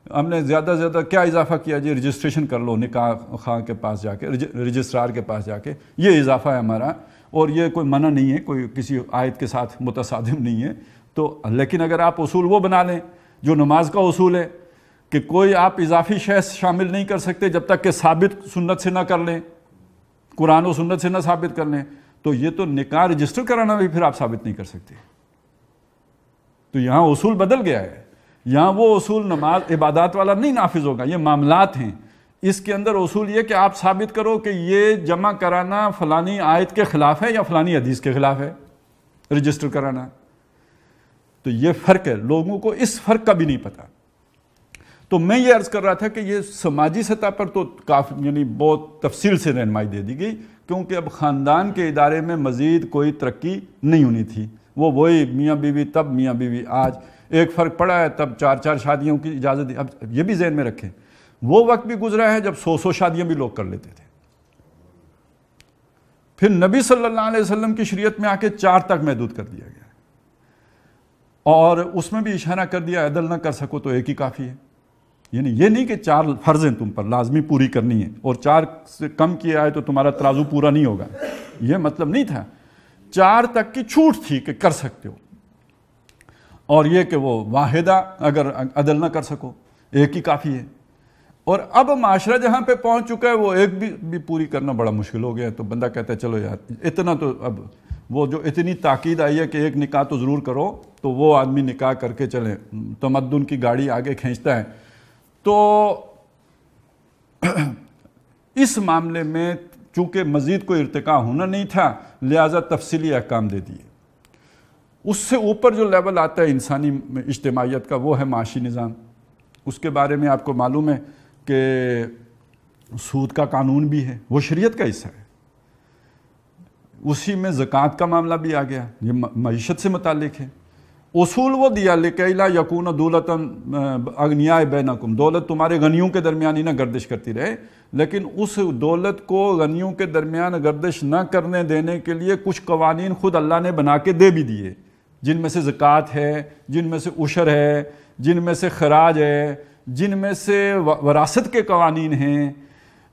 ہم نے زیادہ سے زیادہ کیا اضافہ کیا جی؟ رجسٹریشن کر لو نکاح خواہ کے پاس جا کے، رجسٹرار کے پاس جا کے، یہ اضافہ ہے ہمارا، اور یہ کوئی منع نہیں ہے، کوئی کسی آیت کے ساتھ متصادم نہیں ہے۔ تو لیکن اگر آپ اصول وہ بنا لیں جو نماز کا اصول ہے کہ کوئی آپ اضافی شے شامل نہیں کر سکتے جب تک کہ ثابت سنت سے نہ کر لیں، قرآن و سنت سے نہ ثابت کر لیں، تو یہ تو نکاح رجسٹر کرانا بھی پھر آپ ثابت نہیں کر سکتے۔ تو یہاں اصول بدل گیا ہے، یہاں وہ اصول نماز عبادات والا نہیں نافذ ہوگا، یہ معاملات ہیں۔ اس کے اندر اصول یہ کہ آپ ثابت کرو کہ یہ جمع کرانا فلانی آیت کے خلاف ہے یا فلانی حدیث کے خلاف ہے، رجسٹر کرانا۔ تو یہ فرق ہے، لوگوں کو اس فرق کا بھی نہیں پتا۔ تو میں یہ عرض کر رہا تھا کہ یہ سماجی سطح پر تو کافی یعنی بہت تفصیل سے رہنمائی دے دی گئی، کیونکہ اب خاندان کے ادارے میں مزید کوئی ترقی نہیں ہونی تھی۔ وہ وہی میاں بیوی تب میاں بیوی، آج ایک فرق پڑا ہے، تب 4 شادیوں کی اجازت دی۔ اب یہ بھی ذہن میں رکھیں، وہ وقت بھی گزرا ہے جب 100 شادیاں بھی لوگ کر لیتے تھے۔ پھر نبی صلی اللہ علیہ وسلم کی شریعت میں آ کے 4 تک محدود کر دیا گیا، اور اس میں بھی اشارہ کر دیا عدل نہ کر سکو تو ایک ہی کافی ہے۔ یعنی یہ نہیں کہ 4 فرض ہیں تم پر لازمی پوری کرنی ہے، اور 4 سے کم کیا ہے تو تمہارا ترازو پورا نہیں ہوگا، یہ مطلب نہیں تھا۔ 4 تک کی چھوٹ تھی کہ کر سکتے ہو، اور یہ کہ وہ واحدہ اگر عدل نہ کر سکو ایک ہی کافی ہے۔ اور اب معاشرہ جہاں پہ پہنچ چکا ہے وہ ایک بھی پوری کرنا بڑا مشکل ہو گیا ہے، تو بندہ کہتا ہے چلو یار اتنا تو، اب وہ جو اتنی تاکید آئی ہے کہ ایک نکاح تو ضرور کرو، تو وہ آدمی نکاح کر کے چلے، تمدن کی گاڑی آگے کھینچتا ہے۔ تو اس معاملے میں چونکہ مزید کوئی ارتقاء ہونا نہیں تھا، لہذا تفصیلی احکام دے دیے۔ اس سے اوپر جو لیول آتا ہے انسانی اجتماعیت کا، وہ ہے معاشی نظام۔ اس کے بارے میں آپ کو معلوم ہے کہ سود کا قانون بھی ہے، وہ شریعت کا حصہ ہے۔ اسی میں زکوٰۃ کا معاملہ بھی آ گیا، یہ معیشت سے متعلق ہے۔ اصول وہ دیا لِکَیْ لَا یَکُونَ دُولَةً اغنیاء بینکم، دولت تمہارے غنیوں کے درمیان ہی نہ گردش کرتی رہے، لیکن اس دولت کو غنیوں کے درمیان گردش نہ کرنے دینے کے لیے کچھ قوانین خود اللہ نے بنا کے دے بھی دیے، جن میں سے زکوٰۃ ہے، جن میں سے عشر ہے، جن میں سے خراج ہے، جن میں سے وراثت کے قوانین ہیں،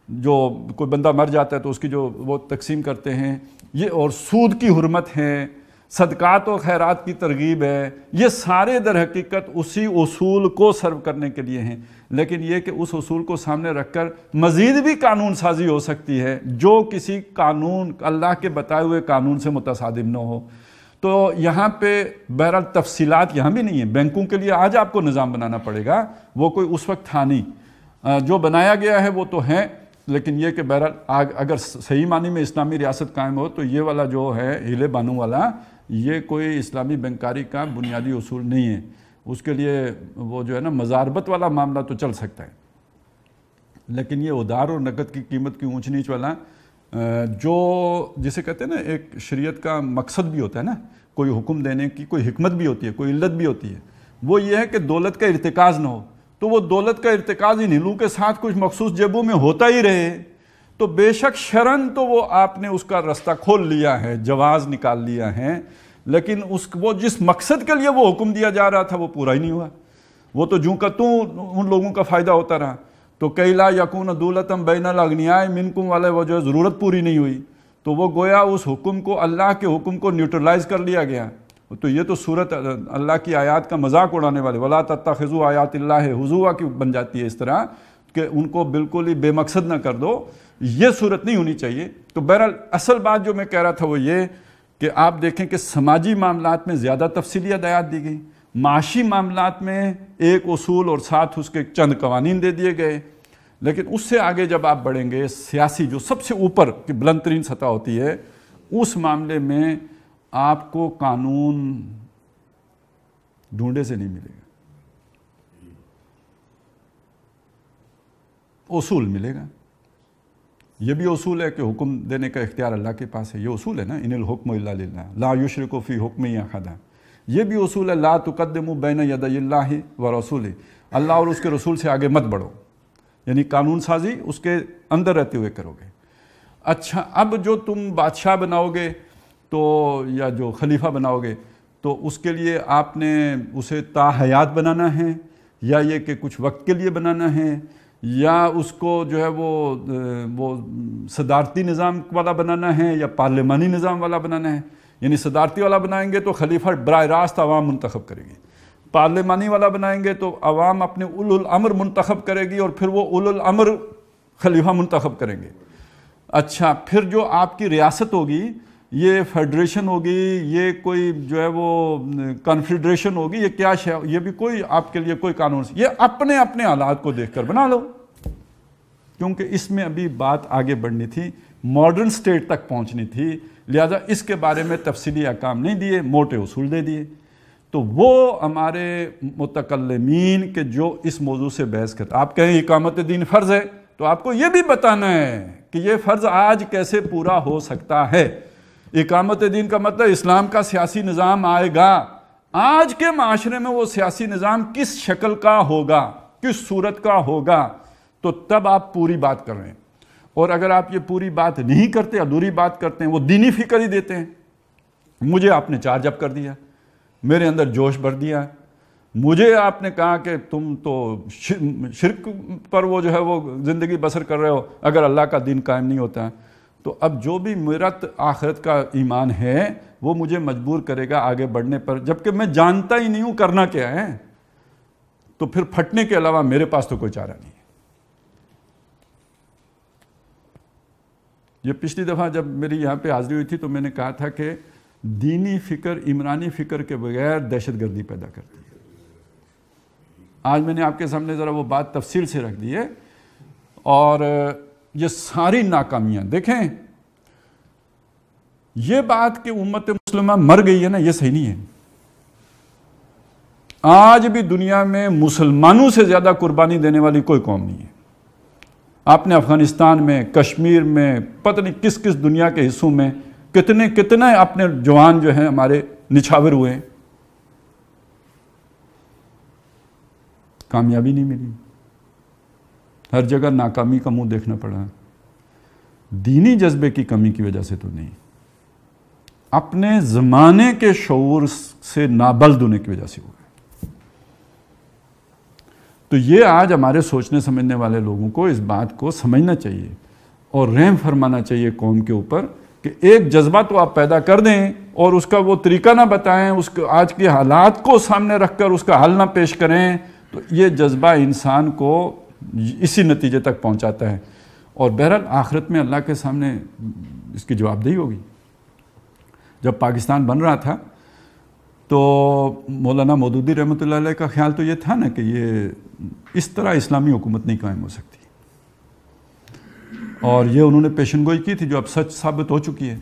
جو کوئی بندہ مر جاتا ہے تو اس کی جو وہ تقسیم کرتے ہیں، یہ، اور سود کی حرمت ہے، صدقات و خیرات کی ترغیب ہے۔ یہ سارے در حقیقت اسی اصول کو سرو کرنے کے لیے ہیں، لیکن یہ کہ اس اصول کو سامنے رکھ کر مزید بھی قانون سازی ہو سکتی ہے جو کسی قانون، اللہ کے بتائے ہوئے قانون سے متصادم نہ ہو۔ تو یہاں پہ بہرحال تفصیلات یہاں بھی نہیں ہیں۔ بینکوں کے لیے آج آپ کو نظام بنانا پڑے گا، وہ کوئی اس وقت تھا نہیں، جو بنایا گیا ہے وہ تو ہے، لیکن یہ کہ بہرحال اگر صحیح معنی میں اسلامی ریاست قائم ہو تو یہ والا جو ہے ہیلے بانو والا، یہ کوئی اسلامی بینکاری کا بنیادی اصول نہیں ہے۔ اس کے لیے وہ جو ہے نا مزاربت والا معاملہ تو چل سکتا ہے۔ لیکن یہ ادار اور نقد کی قیمت کی اونچ نیچ والا جو جسے کہتے ہیں نا، ایک شریعت کا مقصد بھی ہوتا ہے نا، کوئی حکم دینے کی کوئی حکمت بھی ہوتی ہے، کوئی علت بھی ہوتی ہے، وہ یہ ہے کہ دولت کا ارتکاز نہ ہو. تو وہ دولت کا ارتکاز ان ہلوں کے ساتھ کچھ مخصوص جیبوں میں ہوتا ہی رہے تو بے شک شرن تو وہ آپ نے اس کا رستہ کھول لیا ہے، جواز نکال لیا ہے، لیکن وہ جس مقصد کے لیے وہ حکم دیا جا رہا تھا وہ پورا ہی نہیں ہوا. وہ تو جوں کا توں ان لوگوں کا فائدہ ہوتا رہا. تو کئی لا یکون دولتم بین الاغنیاء منکم والے وہ جو ضرورت پوری نہیں ہوئی، تو وہ گویا اس حکم کو، اللہ کے حکم کو نیوٹرلائز کر لیا گیا. تو یہ تو صورت اللہ کی آیات کا مذاق اڑانے والے ولا تتخذوا آیات اللہ ہزوا کی بن جاتی ہے اس طرح کہ ان کو بالکل ہی بے مقصد نہ کر دو. یہ صورت نہیں ہونی چاہیے. تو بہرحال اصل بات جو میں کہہ رہا تھا وہ یہ کہ آپ دیکھیں کہ سماجی معاملات میں زیادہ تفصیلی ہدایات دی گئی، معاشی معاملات میں ایک اصول اور ساتھ اس کے چند قوانین دے دیے گئے. لیکن اس سے آگے جب آپ بڑھیں گے، سیاسی جو سب سے اوپر کی بلند ترین سطح ہوتی ہے، اس معاملے میں آپ کو قانون ڈھونڈے سے نہیں ملے گا، اصول ملے گا. یہ بھی اصول ہے کہ حکم دینے کا اختیار اللہ کے پاس ہے. یہ اصول ہے نا، ان الحکم الا للہ لا یشرک فی حکمہ احد. یہ بھی اصول ہے لا تقدموا بین یدی اللہ ورسولہ، اللہ اور اس کے رسول سے آگے مت بڑھو، یعنی قانون سازی اس کے اندر رہتے ہوئے کرو گے. اچھا، اب جو تم بادشاہ بناؤ گے تو یا جو خلیفہ بناؤ گے تو اس کے لیے آپ نے اسے تا حیات بنانا ہے، یا یہ کہ کچھ وقت کے لیے بنانا ہے، یا اس کو جو ہے وہ صدارتی نظام والا بنانا ہے یا پارلیمانی نظام والا بنانا ہے. یعنی صدارتی والا بنائیں گے تو خلیفہ براہ راست عوام منتخب کرے گی، پارلیمانی والا بنائیں گے تو عوام اپنے اولو الامر منتخب کرے گی اور پھر وہ اولو الامر خلیفہ منتخب کریں گے. اچھا، پھر جو آپ کی ریاست ہوگی یہ فیڈریشن ہوگی، یہ کوئی جو ہے وہ کنفیڈریشن ہوگی، یہ کیا شے، یہ بھی کوئی آپ کے لیے کوئی قانون، یہ اپنے اپنے حالات کو دیکھ کر بنا لو. کیونکہ اس میں ابھی بات آگے بڑھنی تھی، ماڈرن سٹیٹ تک پہنچنی تھی، لہذا اس کے بارے میں تفصیلی احکام نہیں دیے، موٹے اصول دے دیے. تو وہ ہمارے متکلمین کے جو اس موضوع سے بحث کرتے، آپ کہیں اقامت دین فرض ہے تو آپ کو یہ بھی بتانا ہے کہ یہ فرض آج کیسے پورا ہو سکتا ہے. اقامت دین کا مطلب اسلام کا سیاسی نظام آئے گا، آج کے معاشرے میں وہ سیاسی نظام کس شکل کا ہوگا، کس صورت کا ہوگا، تو تب آپ پوری بات کر رہے ہیں. اور اگر آپ یہ پوری بات نہیں کرتے، ادھوری بات کرتے ہیں، وہ دینی فکر ہی دیتے ہیں. مجھے آپ نے چارج اپ کر دیا، میرے اندر جوش بھر دیا، مجھے آپ نے کہا کہ تم تو شرک پر وہ جو ہے وہ زندگی بسر کر رہے ہو اگر اللہ کا دین قائم نہیں ہوتا. تو اب جو بھی میرا آخرت کا ایمان ہے وہ مجھے مجبور کرے گا آگے بڑھنے پر، جبکہ میں جانتا ہی نہیں ہوں کرنا کیا ہے. تو پھر پھٹنے کے علاوہ میرے پاس تو کوئی چارہ نہیں ہے. یہ پچھلی دفعہ جب میری یہاں پہ حاضری ہوئی تھی تو میں نے کہا تھا کہ دینی فکر عمرانی فکر کے بغیر دہشت گردی پیدا کرتی ہے. آج میں نے آپ کے سامنے ذرا وہ بات تفصیل سے رکھ دی ہے. اور یہ ساری ناکامیاں دیکھیں، یہ بات کہ امت مسلمہ مر گئی ہے نا، یہ صحیح نہیں ہے. آج بھی دنیا میں مسلمانوں سے زیادہ قربانی دینے والی کوئی قوم نہیں ہے. آپ نے افغانستان میں، کشمیر میں، پتہ نہیں کس کس دنیا کے حصوں میں کتنے اپنے جوان جو ہیں ہمارے نچھاور ہوئے ہیں، کامیابی نہیں ملی، ہر جگہ ناکامی کا منہ دیکھنا پڑا. دینی جذبے کی کمی کی وجہ سے تو نہیں، اپنے زمانے کے شعور سے نابلد ہونے کی وجہ سے ہوا. تو یہ آج ہمارے سوچنے سمجھنے والے لوگوں کو اس بات کو سمجھنا چاہیے اور رحم فرمانا چاہیے قوم کے اوپر کہ ایک جذبہ تو آپ پیدا کر دیں اور اس کا وہ طریقہ نہ بتائیں، اس کے آج کے حالات کو سامنے رکھ کر اس کا حل نہ پیش کریں. تو یہ جذبہ انسان کو اسی نتیجے تک پہنچاتا ہے. اور بہرحال آخرت میں اللہ کے سامنے اس کی جواب دہی ہوگی. جب پاکستان بن رہا تھا تو مولانا مودودی رحمۃ اللہ علیہ کا خیال تو یہ تھا نا کہ یہ اس طرح اسلامی حکومت نہیں قائم ہو سکتی، اور یہ انہوں نے پیشن گوئی کی تھی جو اب سچ ثابت ہو چکی ہے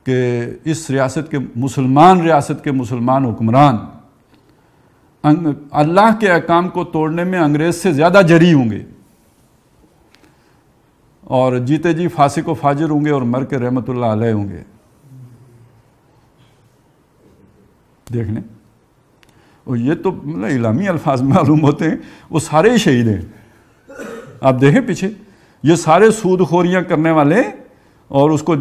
کہ اس ریاست کے مسلمان حکمران اللہ کے احکام کو توڑنے میں انگریز سے زیادہ جری ہوں گے. اور جیتے جی فاسق و فاجر ہوں گے اور مر کے رحمت اللہ علیہ ہوں گے. دیکھ لیں. اور یہ تو مطلب اعلامی الفاظ میں معلوم ہوتے ہیں وہ سارے ہی شہید ہیں. آپ دیکھیں پیچھے یہ سارے سود خوریاں کرنے والے اور اس کو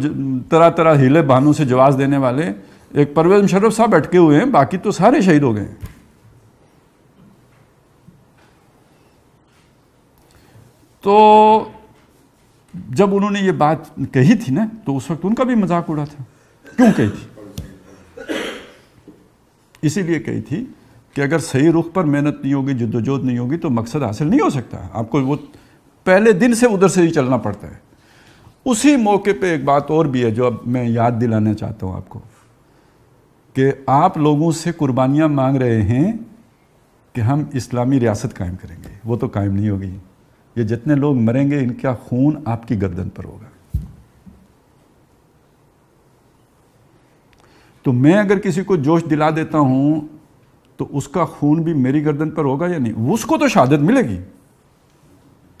طرح طرح ہیلے بہانوں سے جواز دینے والے. ایک پرویز مشرف صاحب اٹکے ہوئے ہیں, باقی تو سارے شہید ہو گئے ہیں. تو جب انہوں نے یہ بات کہی تھی نا تو اس وقت ان کا بھی مذاق اڑا تھا. کیوں کہی تھی؟ اسی لیے کہی تھی کہ اگر صحیح رخ پر محنت نہیں ہوگی, جدوجہد نہیں ہوگی تو مقصد حاصل نہیں ہو سکتا. آپ کو وہ پہلے دن سے ادھر سے ہی چلنا پڑتا ہے. اسی موقع پہ ایک بات اور بھی ہے جو اب میں یاد دلانا چاہتا ہوں آپ کو, کہ آپ لوگوں سے قربانیاں مانگ رہے ہیں کہ ہم اسلامی ریاست قائم کریں گے. وہ تو قائم نہیں ہوگی. یہ جتنے لوگ مریں گے ان کا خون آپ کی گردن پر ہوگا. تو میں اگر کسی کو جوش دلا دیتا ہوں تو اس کا خون بھی میری گردن پر ہوگا یا نہیں؟ اس کو تو شہادت ملے گی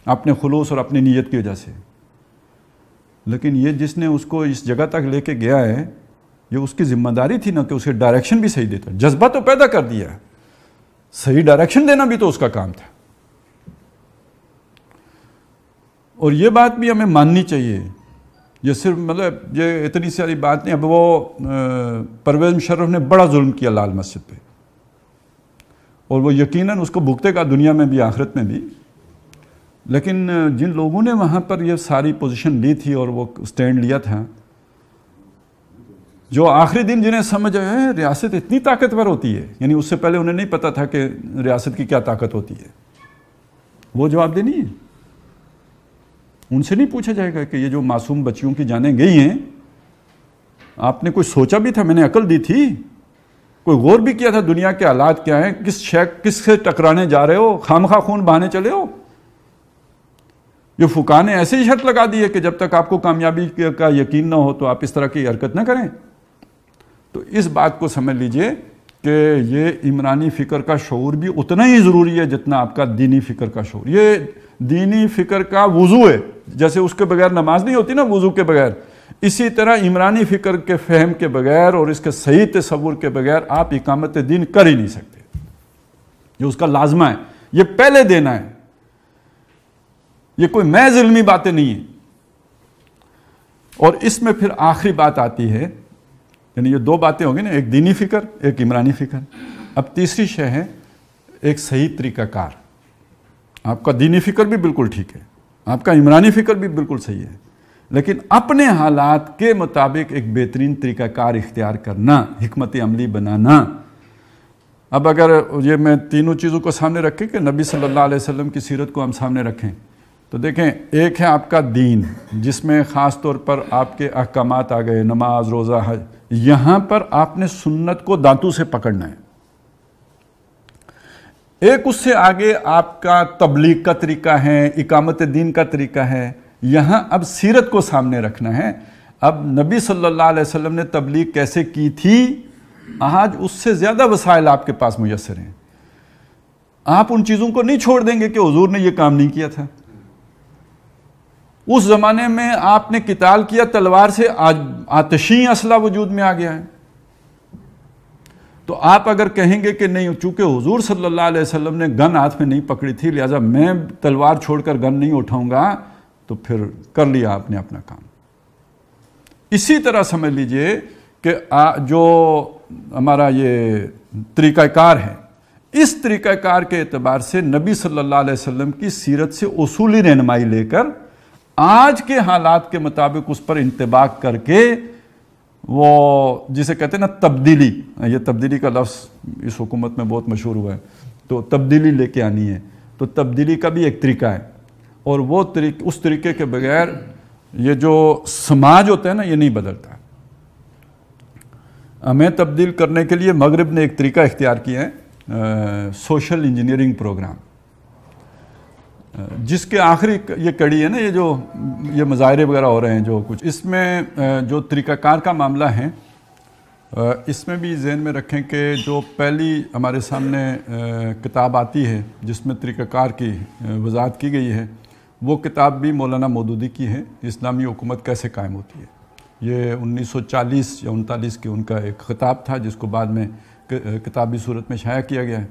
اپنے خلوص اور اپنی نیت کی وجہ سے. لیکن یہ جس نے اس کو اس جگہ تک لے کے گیا ہے, یہ اس کی ذمہ داری تھی نا کہ اسے ڈائریکشن بھی صحیح دیتا. جذبہ تو پیدا کر دیا, صحیح ڈائریکشن دینا بھی تو اس کا کام تھا. اور یہ بات بھی ہمیں ماننی چاہیے. یہ صرف مطلب یہ اتنی ساری بات نہیں. اب وہ پرویز مشرف نے بڑا ظلم کیا لال مسجد پہ, اور وہ یقیناً اس کو بھگتے گا دنیا میں بھی آخرت میں بھی. لیکن جن لوگوں نے وہاں پر یہ ساری پوزیشن لی تھی اور وہ سٹینڈ لیا تھا, جو آخری دن جنہیں سمجھ آیا ریاست اتنی طاقتور ہوتی ہے, یعنی اس سے پہلے انہیں نہیں پتا تھا کہ ریاست کی کیا طاقت ہوتی ہے, وہ جواب دے نہیں ہے. ان سے نہیں پوچھا جائے گا کہ یہ جو معصوم بچیوں کی جانیں گئی ہیں, آپ نے کوئی سوچا بھی تھا؟ میں نے عقل دی تھی, کوئی غور بھی کیا تھا دنیا کے حالات کیا ہیں, کس سے ٹکرانے جا رہے ہو, خامخواہ خون بہانے چلے ہو؟ یہ فقہاء نے ایسے ہی شرط لگا دی ہے کہ جب تک آپ کو کامیابی کا یقین نہ ہو تو آپ اس طرح کی حرکت نہ کریں. تو اس بات کو سمجھ لیجئے کہ یہ عمرانی فکر کا شعور بھی اتنا ہی ضروری ہے جتنا آپ کا دینی فکر کا شعور. یہ دینی فکر کا وضو ہے, جیسے اس کے بغیر نماز نہیں ہوتی نا وضو کے بغیر, اسی طرح عمرانی فکر کے فہم کے بغیر اور اس کے صحیح تصور کے بغیر آپ اقامت دین کر ہی نہیں سکتے. یہ اس کا لازمہ ہے, یہ پہلے دینا ہے. یہ کوئی محض علمی باتیں نہیں ہیں. اور اس میں پھر آخری بات آتی ہے, یعنی یہ دو باتیں ہوں گی نا, ایک دینی فکر, ایک عمرانی فکر. اب تیسری شے ہے ایک صحیح طریقہ کار. آپ کا دینی فکر بھی بالکل ٹھیک ہے, آپ کا عمرانی فکر بھی بالکل صحیح ہے, لیکن اپنے حالات کے مطابق ایک بہترین طریقہ کار اختیار کرنا, حکمت عملی بنانا. اب اگر یہ میں تینوں چیزوں کو سامنے رکھیں کہ نبی صلی اللہ علیہ وسلم کی سیرت کو ہم سامنے رکھیں تو دیکھیں, ایک ہے آپ کا دین جس میں خاص طور پر آپ کے احکامات آ گئے, نماز, روزہ, حج. یہاں پر آپ نے سنت کو دانتوں سے پکڑنا ہے. ایک اس سے آگے آپ کا تبلیغ کا طریقہ ہے, اقامت دین کا طریقہ ہے. یہاں اب سیرت کو سامنے رکھنا ہے. اب نبی صلی اللہ علیہ وسلم نے تبلیغ کیسے کی تھی, آج اس سے زیادہ وسائل آپ کے پاس میسر ہیں. آپ ان چیزوں کو نہیں چھوڑ دیں گے کہ حضور نے یہ کام نہیں کیا تھا. اس زمانے میں آپ نے قتال کیا تلوار سے, آج آتشی اسلحہ وجود میں آ گیا ہے. تو آپ اگر کہیں گے کہ نہیں, چونکہ حضور صلی اللہ علیہ وسلم نے گن ہاتھ میں نہیں پکڑی تھی لہٰذا میں تلوار چھوڑ کر گن نہیں اٹھاؤں گا, تو پھر کر لیا آپ نے اپنا کام. اسی طرح سمجھ لیجئے کہ جو ہمارا یہ طریقہ کار ہے, اس طریقہ کار کے اعتبار سے نبی صلی اللہ علیہ وسلم کی سیرت سے اصولی رہنمائی لے کر آج کے حالات کے مطابق اس پر انطباق کر کے, وہ جسے کہتے ہیں نا تبدیلی, یہ تبدیلی کا لفظ اس حکومت میں بہت مشہور ہوا ہے, تو تبدیلی لے کے آنی ہے. تو تبدیلی کا بھی ایک طریقہ ہے, اور وہ اس طریقے کے بغیر یہ جو سماج ہوتا ہے نا یہ نہیں بدلتا. ہمیں تبدیل کرنے کے لیے مغرب نے ایک طریقہ اختیار کیا ہے, سوشل انجینئرنگ پروگرام, جس کے آخری یہ کڑی ہے نا, یہ مظاہرے وغیرہ ہو رہے ہیں جو کچھ, اس میں جو طریقہ کار کا معاملہ ہے اس میں بھی ذہن میں رکھیں کہ جو پہلی ہمارے سامنے کتاب آتی ہے جس میں طریقہ کار کی وضاحت کی گئی ہے وہ کتاب بھی مولانا مودودی کی ہے، اسلامی حکومت کیسے قائم ہوتی ہے۔ یہ 1940 یا 39 کے ان کا ایک خطاب تھا جس کو بعد میں کتابی صورت میں شائع کیا گیا ہے۔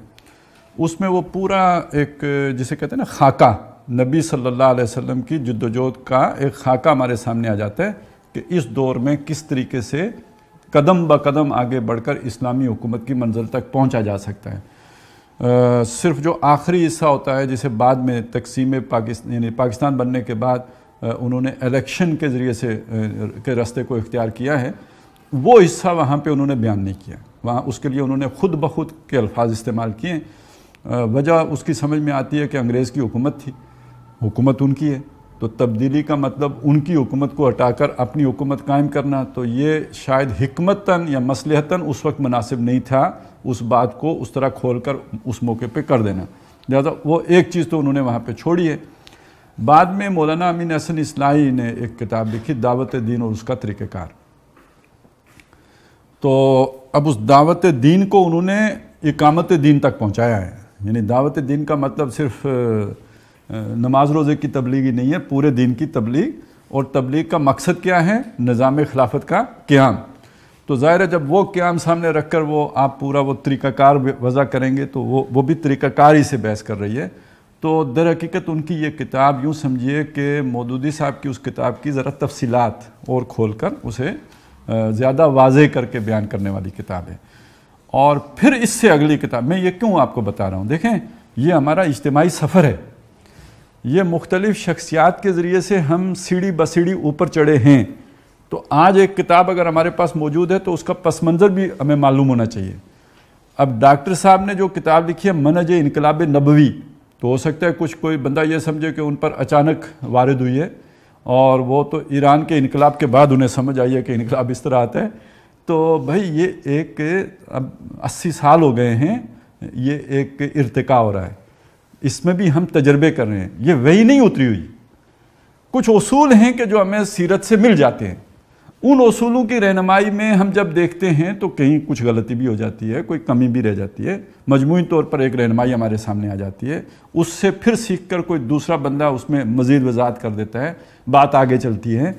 اس میں وہ پورا ایک جسے کہتے ہیں نا خاکہ، نبی صلی اللہ علیہ وسلم کی جد و جہد کا ایک خاکہ ہمارے سامنے آ جاتا ہے کہ اس دور میں کس طریقے سے قدم با قدم آگے بڑھ کر اسلامی حکومت کی منزل تک پہنچا جا سکتا ہے۔ صرف جو آخری حصہ ہوتا ہے جسے بعد میں تقسیم پاکستان یعنی پاکستان بننے کے بعد انہوں نے الیکشن کے ذریعے سے کے راستے کو اختیار کیا ہے، وہ حصہ وہاں پہ انہوں نے بیان نہیں کیا۔ وہاں اس کے لیے انہوں نے خود بخود کے الفاظ استعمال کیے۔ وجہ اس کی سمجھ میں آتی ہے کہ انگریز کی حکومت تھی، حکومت ان کی ہے، تو تبدیلی کا مطلب ان کی حکومت کو ہٹا کر اپنی حکومت قائم کرنا، تو یہ شاید حکمتاً یا مصلحتاً اس وقت مناسب نہیں تھا اس بات کو اس طرح کھول کر اس موقع پہ کر دینا، لہذا وہ ایک چیز تو انہوں نے وہاں پہ چھوڑی ہے۔ بعد میں مولانا امین احسن اصلاحی نے ایک کتاب لکھی دعوت دین اور اس کا طریقہ کار، تو اب اس دعوت دین کو انہوں نے اقامت دین تک پہنچایا ہے، یعنی دعوت دین کا مطلب صرف نماز روزے کی تبلیغ ہی نہیں ہے، پورے دین کی تبلیغ، اور تبلیغ کا مقصد کیا ہے؟ نظام خلافت کا قیام۔ تو ظاہر ہے جب وہ قیام سامنے رکھ کر وہ آپ پورا وہ طریقہ کار وضع کریں گے تو وہ بھی طریقہ کار ہی سے بحث کر رہی ہے۔ تو در حقیقت ان کی یہ کتاب یوں سمجھیے کہ مودودی صاحب کی اس کتاب کی ذرا تفصیلات اور کھول کر اسے زیادہ واضح کر کے بیان کرنے والی کتاب ہے۔ اور پھر اس سے اگلی کتاب، میں یہ کیوں آپ کو بتا رہا ہوں، دیکھیں یہ ہمارا اجتماعی سفر ہے، یہ مختلف شخصیات کے ذریعے سے ہم سیڑھی بسیڑھی اوپر چڑھے ہیں، تو آج ایک کتاب اگر ہمارے پاس موجود ہے تو اس کا پس منظر بھی ہمیں معلوم ہونا چاہیے۔ اب ڈاکٹر صاحب نے جو کتاب لکھی ہے منہج انقلاب نبوی، تو ہو سکتا ہے کچھ کوئی بندہ یہ سمجھے کہ ان پر اچانک وارد ہوئی ہے، اور وہ تو ایران کے انقلاب کے بعد انہیں سمجھ آئی ہے کہ انقلاب اس طرح آتا ہے۔ تو بھائی یہ ایک اب 80 سال ہو گئے ہیں، یہ ایک ارتقاء ہو رہا ہے، اس میں بھی ہم تجربے کر رہے ہیں، یہ وہی نہیں اتری ہوئی، کچھ اصول ہیں کہ جو ہمیں سیرت سے مل جاتے ہیں، ان اصولوں کی رہنمائی میں ہم جب دیکھتے ہیں تو کہیں کچھ غلطی بھی ہو جاتی ہے، کوئی کمی بھی رہ جاتی ہے، مجموعی طور پر ایک رہنمائی ہمارے سامنے آ جاتی ہے، اس سے پھر سیکھ کر کوئی دوسرا بندہ اس میں مزید وضاحت کر دیتا ہے، بات آگے چلتی ہے۔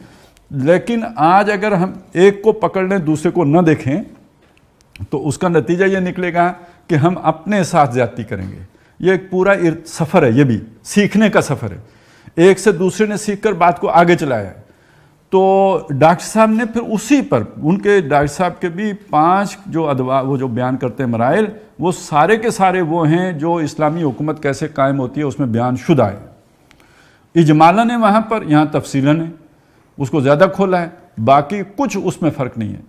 لیکن آج اگر ہم ایک کو پکڑ لیں دوسرے کو نہ دیکھیں تو اس کا نتیجہ یہ نکلے گا کہ ہم اپنے ساتھ زیادتی کریں گے۔ یہ ایک پورا سفر ہے، یہ بھی سیکھنے کا سفر ہے، ایک سے دوسرے نے سیکھ کر بات کو آگے چلایا ہے۔ تو ڈاکٹر صاحب نے پھر اسی پر ان کے ڈاکٹر صاحب کے بھی 5 جو ادوار وہ جو بیان کرتے ہیں مراحل، وہ سارے کے سارے وہ ہیں جو اسلامی حکومت کیسے قائم ہوتی ہے اس میں بیان شدہ ہے۔ اجمالاً ہے وہاں پر، یہاں تفصیلاً ہے، اس کو زیادہ کھولا ہے، باقی کچھ اس میں فرق نہیں ہے۔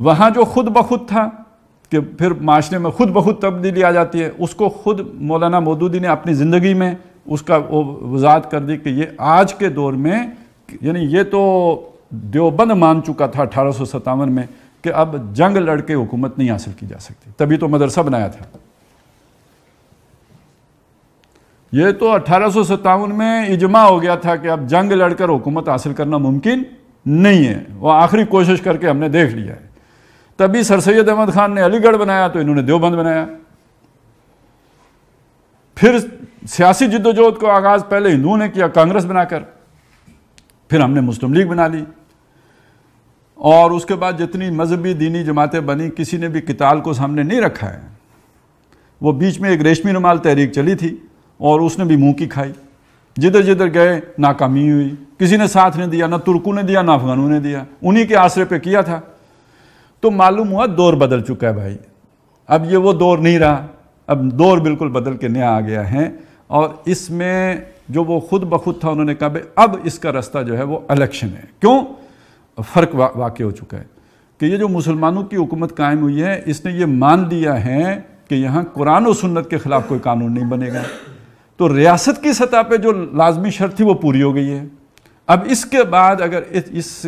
وہاں جو خود بخود تھا کہ پھر معاشرے میں خود بخود تبدیلی آ جاتی ہے، اس کو خود مولانا مودودی نے اپنی زندگی میں اس کا وضاحت کر دی کہ یہ آج کے دور میں، یعنی یہ تو دیوبند مان چکا تھا 1857 میں کہ اب جنگ لڑ کے حکومت نہیں حاصل کی جا سکتی، تبھی تو مدرسہ بنایا تھا۔ یہ تو 1857 میں اجماع ہو گیا تھا کہ اب جنگ لڑ کر حکومت حاصل کرنا ممکن نہیں ہے، وہ آخری کوشش کر کے ہم نے دیکھ لیا ہے۔ تبھی سر سید احمد خان نے علی گڑھ بنایا تو انہوں نے دیوبند بنایا۔ پھر سیاسی جدوجہد کو آغاز پہلے ہندوؤں نے کیا کانگریس بنا کر، پھر ہم نے مسلم لیگ بنا لی، اور اس کے بعد جتنی مذہبی دینی جماعتیں بنی کسی نے بھی قتال کو سامنے نہیں رکھا ہے۔ وہ بیچ میں ایک ریشمی رومال تحریک چلی تھی اور اس نے بھی منہ کی کھائی، جدھر جدھر گئے ناکامی ہوئی، کسی نے ساتھ نہیں دیا، نہ ترکوں نے دیا نہ افغانوں نے دیا، انہی کے آسرے پہ کیا تھا۔ تو معلوم ہوا دور بدل چکا ہے بھائی، اب یہ وہ دور نہیں رہا، اب دور بالکل بدل کے نیا آ گیا ہے، اور اس میں جو وہ خود بخود تھا انہوں نے کہا بھائی اب اس کا راستہ جو ہے وہ الیکشن ہے۔ کیوں؟ فرق واقع ہو چکا ہے کہ یہ جو مسلمانوں کی حکومت قائم ہوئی ہے، اس نے یہ مان لیا ہے کہ یہاں قرآن و سنت کے خلاف کوئی قانون نہیں بنے گا، تو ریاست کی سطح پہ جو لازمی شرط تھی وہ پوری ہو گئی ہے۔ اب اس کے بعد اگر اس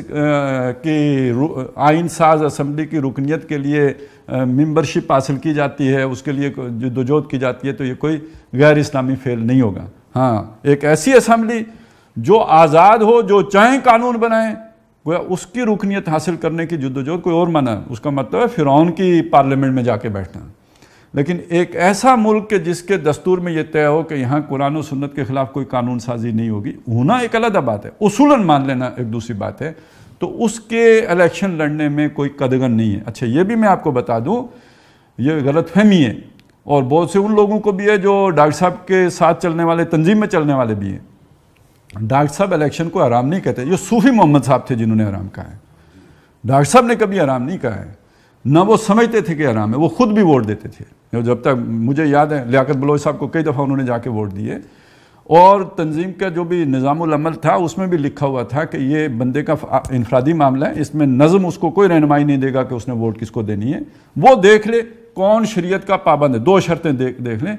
کی آئین ساز اسمبلی کی رکنیت کے لیے ممبرشپ حاصل کی جاتی ہے، اس کے لیے جدوجہد کی جاتی ہے، تو یہ کوئی غیر اسلامی فعل نہیں ہوگا۔ ہاں، ایک ایسی اسمبلی جو آزاد ہو، جو چاہیں قانون بنائیں، گویا اس کی رکنیت حاصل کرنے کی جدوجہد کوئی اور منع ہے، اس کا مطلب ہے فرعون کی پارلیمنٹ میں جا کے بیٹھنا۔ لیکن ایک ایسا ملک کہ جس کے دستور میں یہ طے ہو کہ یہاں قرآن و سنت کے خلاف کوئی قانون سازی نہیں ہوگی، ہونا ایک علیحدہ بات ہے، اصولاً مان لینا ایک دوسری بات ہے، تو اس کے الیکشن لڑنے میں کوئی قدغن نہیں ہے۔ اچھا یہ بھی میں آپ کو بتا دوں، یہ غلط فہمی ہے، اور بہت سے ان لوگوں کو بھی ہے جو ڈاکٹر صاحب کے ساتھ چلنے والے، تنظیم میں چلنے والے بھی ہیں۔ ڈاکٹر صاحب الیکشن کو حرام نہیں کہتے، یہ صوفی محمد صاحب تھے جنہوں نے حرام کہا ہے، ڈاکٹر صاحب نے کبھی حرام نہیں کہا ہے، نہ وہ سمجھتے تھے کہ حرام ہے، وہ خود بھی ووٹ دیتے تھے۔ جب تک مجھے یاد ہے لیاقت بلوچ صاحب کو کئی دفعہ انہوں نے جا کے ووٹ دیے، اور تنظیم کا جو بھی نظام العمل تھا اس میں بھی لکھا ہوا تھا کہ یہ بندے کا انفرادی معاملہ ہے، اس میں نظم اس کو کوئی رہنمائی نہیں دے گا کہ اس نے ووٹ کس کو دینی ہے، وہ دیکھ لے کون شریعت کا پابند ہے۔ دو شرطیں دیکھ لیں،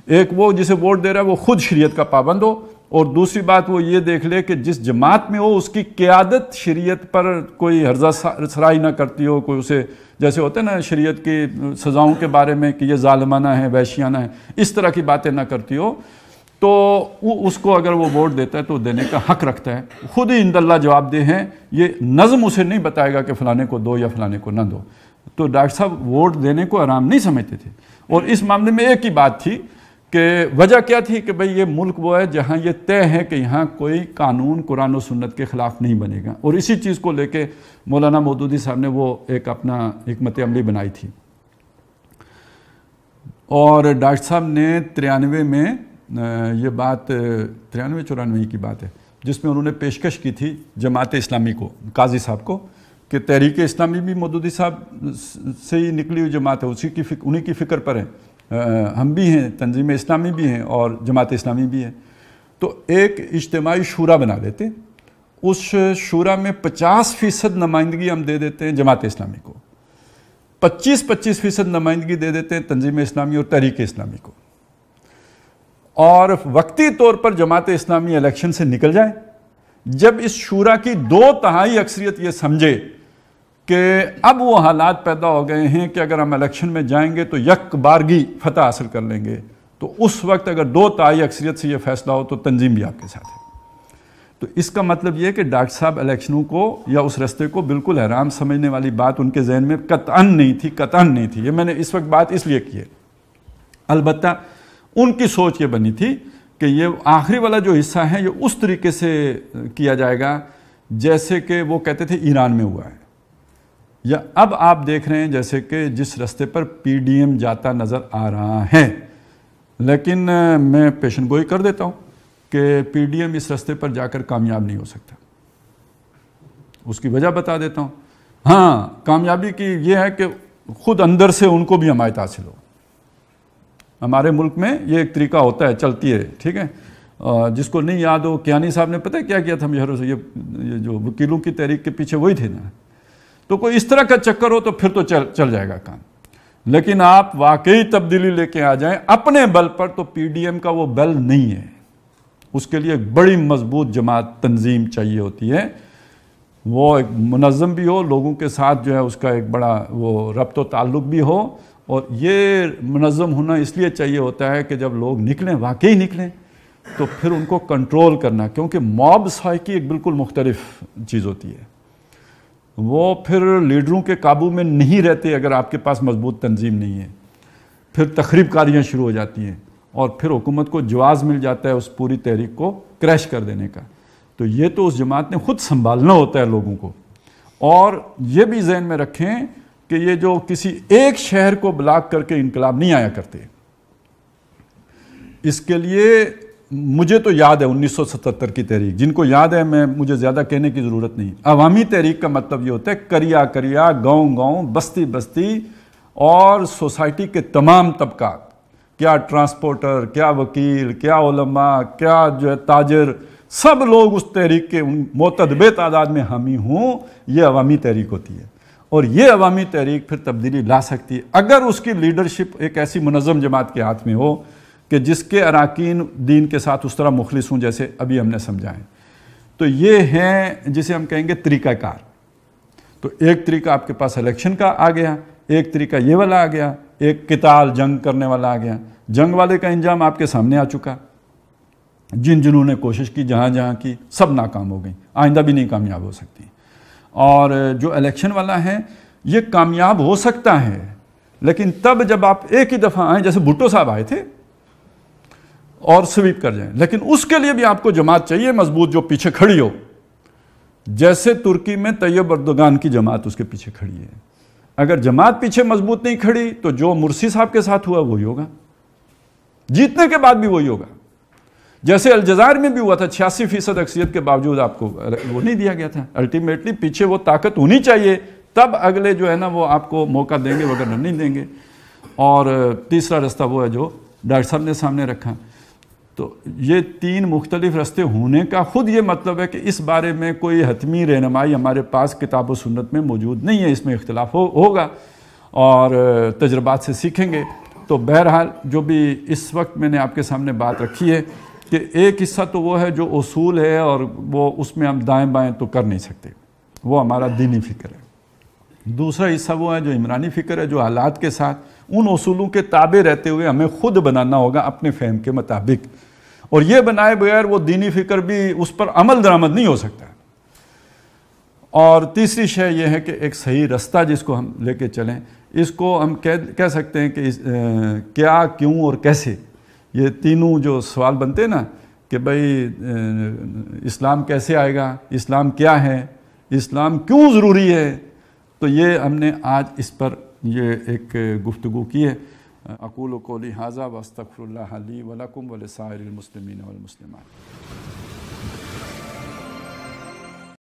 ایک وہ جسے ووٹ دے رہا ہے وہ خود شریعت کا پابند ہو، اور دوسری بات وہ یہ دیکھ لے کہ جس جماعت میں ہو اس کی قیادت شریعت پر کوئی ہرزہ سرائی نہ کرتی ہو، کوئی اسے جیسے ہوتا ہے نا شریعت کی سزاؤں کے بارے میں کہ یہ ظالمانہ ہے، وحشیانہ ہے، اس طرح کی باتیں نہ کرتی ہو، تو اس کو اگر وہ ووٹ دیتا ہے تو دینے کا حق رکھتا ہے۔ خود ہی انداللہ جواب دہ ہیں، یہ نظم اسے نہیں بتائے گا کہ فلانے کو دو یا فلانے کو نہ دو۔ تو ڈاکٹر صاحب ووٹ دینے کو حرام نہیں سمجھتے تھے، اور اس معاملے میں ایک ہی بات تھی کہ وجہ کیا تھی کہ بھئی یہ ملک وہ ہے جہاں یہ طے ہے کہ یہاں کوئی قانون قرآن و سنت کے خلاف نہیں بنے گا، اور اسی چیز کو لے کے مولانا مودودی صاحب نے وہ ایک اپنا حکمت عملی بنائی تھی۔ اور ڈاکٹر صاحب نے 93 میں یہ بات 93-94 کی بات ہے جس میں انہوں نے پیشکش کی تھی جماعت اسلامی کو، قاضی صاحب کو، کہ تحریک اسلامی بھی مودودی صاحب سے ہی نکلی ہوئی جماعت ہے، انہی کی فکر پر ہے، ہم بھی ہیں، تنظیم اسلامی بھی ہیں اور جماعت اسلامی بھی ہے، تو ایک اجتماعی شورا بنا لیتے، اس شورا میں 50% نمائندگی ہم دے دیتے ہیں جماعت اسلامی کو، 25% نمائندگی دے دیتے ہیں تنظیم اسلامی اور تحریک اسلامی کو، اور وقتی طور پر جماعت اسلامی الیکشن سے نکل جائے، جب اس شورا کی 2/3 اکثریت یہ سمجھے کہ اب وہ حالات پیدا ہو گئے ہیں کہ اگر ہم الیکشن میں جائیں گے تو یک بارگی فتح حاصل کر لیں گے، تو اس وقت اگر 2/3 اکثریت سے یہ فیصلہ ہو تو تنظیم بھی آپ کے ساتھ ہے۔ تو اس کا مطلب یہ کہ ڈاکٹر صاحب الیکشنوں کو یا اس رستے کو بالکل حرام سمجھنے والی بات ان کے ذہن میں قطعاً نہیں تھی۔ یہ میں نے اس وقت بات اس لیے کی ہے، البتہ ان کی سوچ یہ بنی تھی کہ یہ آخری والا جو حصہ ہے یہ اس طریقے سے کیا جائے گا جیسے کہ وہ کہتے تھے ایران میں ہوا ہے، یا اب آپ دیکھ رہے ہیں جیسے کہ جس رستے پر پی ڈی ایم جاتا نظر آ رہا ہے۔ لیکن میں پیشن گوئی کر دیتا ہوں کہ پی ڈی ایم اس رستے پر جا کر کامیاب نہیں ہو سکتا، اس کی وجہ بتا دیتا ہوں۔ ہاں، کامیابی کی یہ ہے کہ خود اندر سے ان کو بھی حمایت حاصل ہو۔ ہمارے ملک میں یہ ایک طریقہ ہوتا ہے، چلتی ہے، ٹھیک ہے، جس کو نہیں یاد ہو، کیانی صاحب نے پتہ کیا کیا تھا یہ جو وکیلوں کی تحریک کے پیچھے وہی تھے نا، تو کوئی اس طرح کا چکر ہو تو پھر تو چل جائے گا کام، لیکن آپ واقعی تبدیلی لے کے آ جائیں اپنے بل پر، تو پی ڈی ایم کا وہ بل نہیں ہے، اس کے لیے ایک بڑی مضبوط جماعت تنظیم چاہیے ہوتی ہے، وہ ایک منظم بھی ہو، لوگوں کے ساتھ جو ہے اس کا ایک بڑا وہ ربط و تعلق بھی ہو، اور یہ منظم ہونا اس لیے چاہیے ہوتا ہے کہ جب لوگ نکلیں، واقعی نکلیں، تو پھر ان کو کنٹرول کرنا، کیونکہ موب سائیکی ایک بالکل مختلف چیز ہوتی ہے، وہ پھر لیڈروں کے قابو میں نہیں رہتے اگر آپ کے پاس مضبوط تنظیم نہیں ہے، پھر تخریب کاریاں شروع ہو جاتی ہیں، اور پھر حکومت کو جواز مل جاتا ہے اس پوری تحریک کو کریش کر دینے کا۔ تو یہ تو اس جماعت نے خود سنبھالنا ہوتا ہے لوگوں کو، اور یہ بھی ذہن میں رکھیں کہ یہ جو کسی ایک شہر کو بلاک کر کے انقلاب نہیں آیا کرتے، اس کے لیے مجھے تو یاد ہے 1977 کی تحریک، جن کو یاد ہے مجھے زیادہ کہنے کی ضرورت نہیں۔ عوامی تحریک کا مطلب یہ ہوتا ہے کریا، گاؤں، بستی اور سوسائٹی کے تمام طبقات، کیا ٹرانسپورٹر، کیا وکیل، کیا علماء، کیا جو ہے تاجر، سب لوگ اس تحریک کے معتدبے تعداد میں حامی ہوں، یہ عوامی تحریک ہوتی ہے، اور یہ عوامی تحریک پھر تبدیلی لا سکتی ہے اگر اس کی لیڈرشپ ایک ایسی منظم جماعت کے ہاتھ میں ہو کہ جس کے اراکین دین کے ساتھ اس طرح مخلص ہوں جیسے ابھی ہم نے سمجھائیں۔ تو یہ ہیں جسے ہم کہیں گے طریقہ کار۔ تو ایک طریقہ آپ کے پاس الیکشن کا آ گیا، ایک طریقہ یہ والا آ گیا، ایک قتال جنگ کرنے والا آ گیا۔ جنگ والے کا انجام آپ کے سامنے آ چکا، جنہوں نے کوشش کی جہاں کی سب ناکام ہو گئیں، آئندہ بھی نہیں کامیاب ہو سکتی۔ اور جو الیکشن والا ہے یہ کامیاب ہو سکتا ہے، لیکن تب جب آپ ایک ہی دفعہ آئیں، جیسے بھٹو صاحب آئے تھے، اور سویپ کر جائیں، لیکن اس کے لیے بھی آپ کو جماعت چاہیے مضبوط جو پیچھے کھڑی ہو، جیسے ترکی میں طیب اردوغان کی جماعت اس کے پیچھے کھڑی ہے۔ اگر جماعت پیچھے مضبوط نہیں کھڑی تو جو مرسی صاحب کے ساتھ ہوا وہی ہوگا، جیتنے کے بعد بھی وہی ہوگا۔ جیسے الجزائر میں بھی ہوا تھا، 86% اکثریت کے باوجود آپ کو وہ نہیں دیا گیا تھا۔ الٹیمیٹلی پیچھے وہ طاقت ہونی چاہیے، تب اگلے جو ہے نا وہ آپ کو موقع دیں گے، وغیرہ نہیں دیں گے۔ اور تیسرا رستہ وہ ہے جو ڈاکٹر صاحب نے سامنے رکھا۔ تو یہ 3 مختلف راستے ہونے کا خود یہ مطلب ہے کہ اس بارے میں کوئی حتمی رہنمائی ہمارے پاس کتاب و سنت میں موجود نہیں ہے، اس میں اختلاف ہوگا اور تجربات سے سیکھیں گے۔ تو بہرحال جو بھی اس وقت میں نے آپ کے سامنے بات رکھی ہے کہ ایک حصہ تو وہ ہے جو اصول ہے، اور وہ اس میں ہم دائیں بائیں تو کر نہیں سکتے، وہ ہمارا دینی فکر ہے۔ دوسرا حصہ وہ ہے جو عمرانی فکر ہے، جو حالات کے ساتھ ان اصولوں کے تابع رہتے ہوئے ہمیں خود بنانا ہوگا اپنے فہم کے مطابق، اور یہ بنائے بغیر وہ دینی فکر بھی اس پر عمل درآمد نہیں ہو سکتا۔ اور تیسری شے یہ ہے کہ ایک صحیح رستہ جس کو ہم لے کے چلیں، اس کو ہم کہہ سکتے ہیں کہ کیا، کیوں اور کیسے، یہ تینوں جو سوال بنتے ہیں نا کہ بھئی اسلام کیسے آئے گا، اسلام کیا ہے، اسلام کیوں ضروری ہے، تو یہ ہم نے آج اس پر یہ ایک گفتگو کی ہے۔ اقول قولی ھذا واستغفر اللہ لی ولکم ولسائر المسلمین والمسلمات۔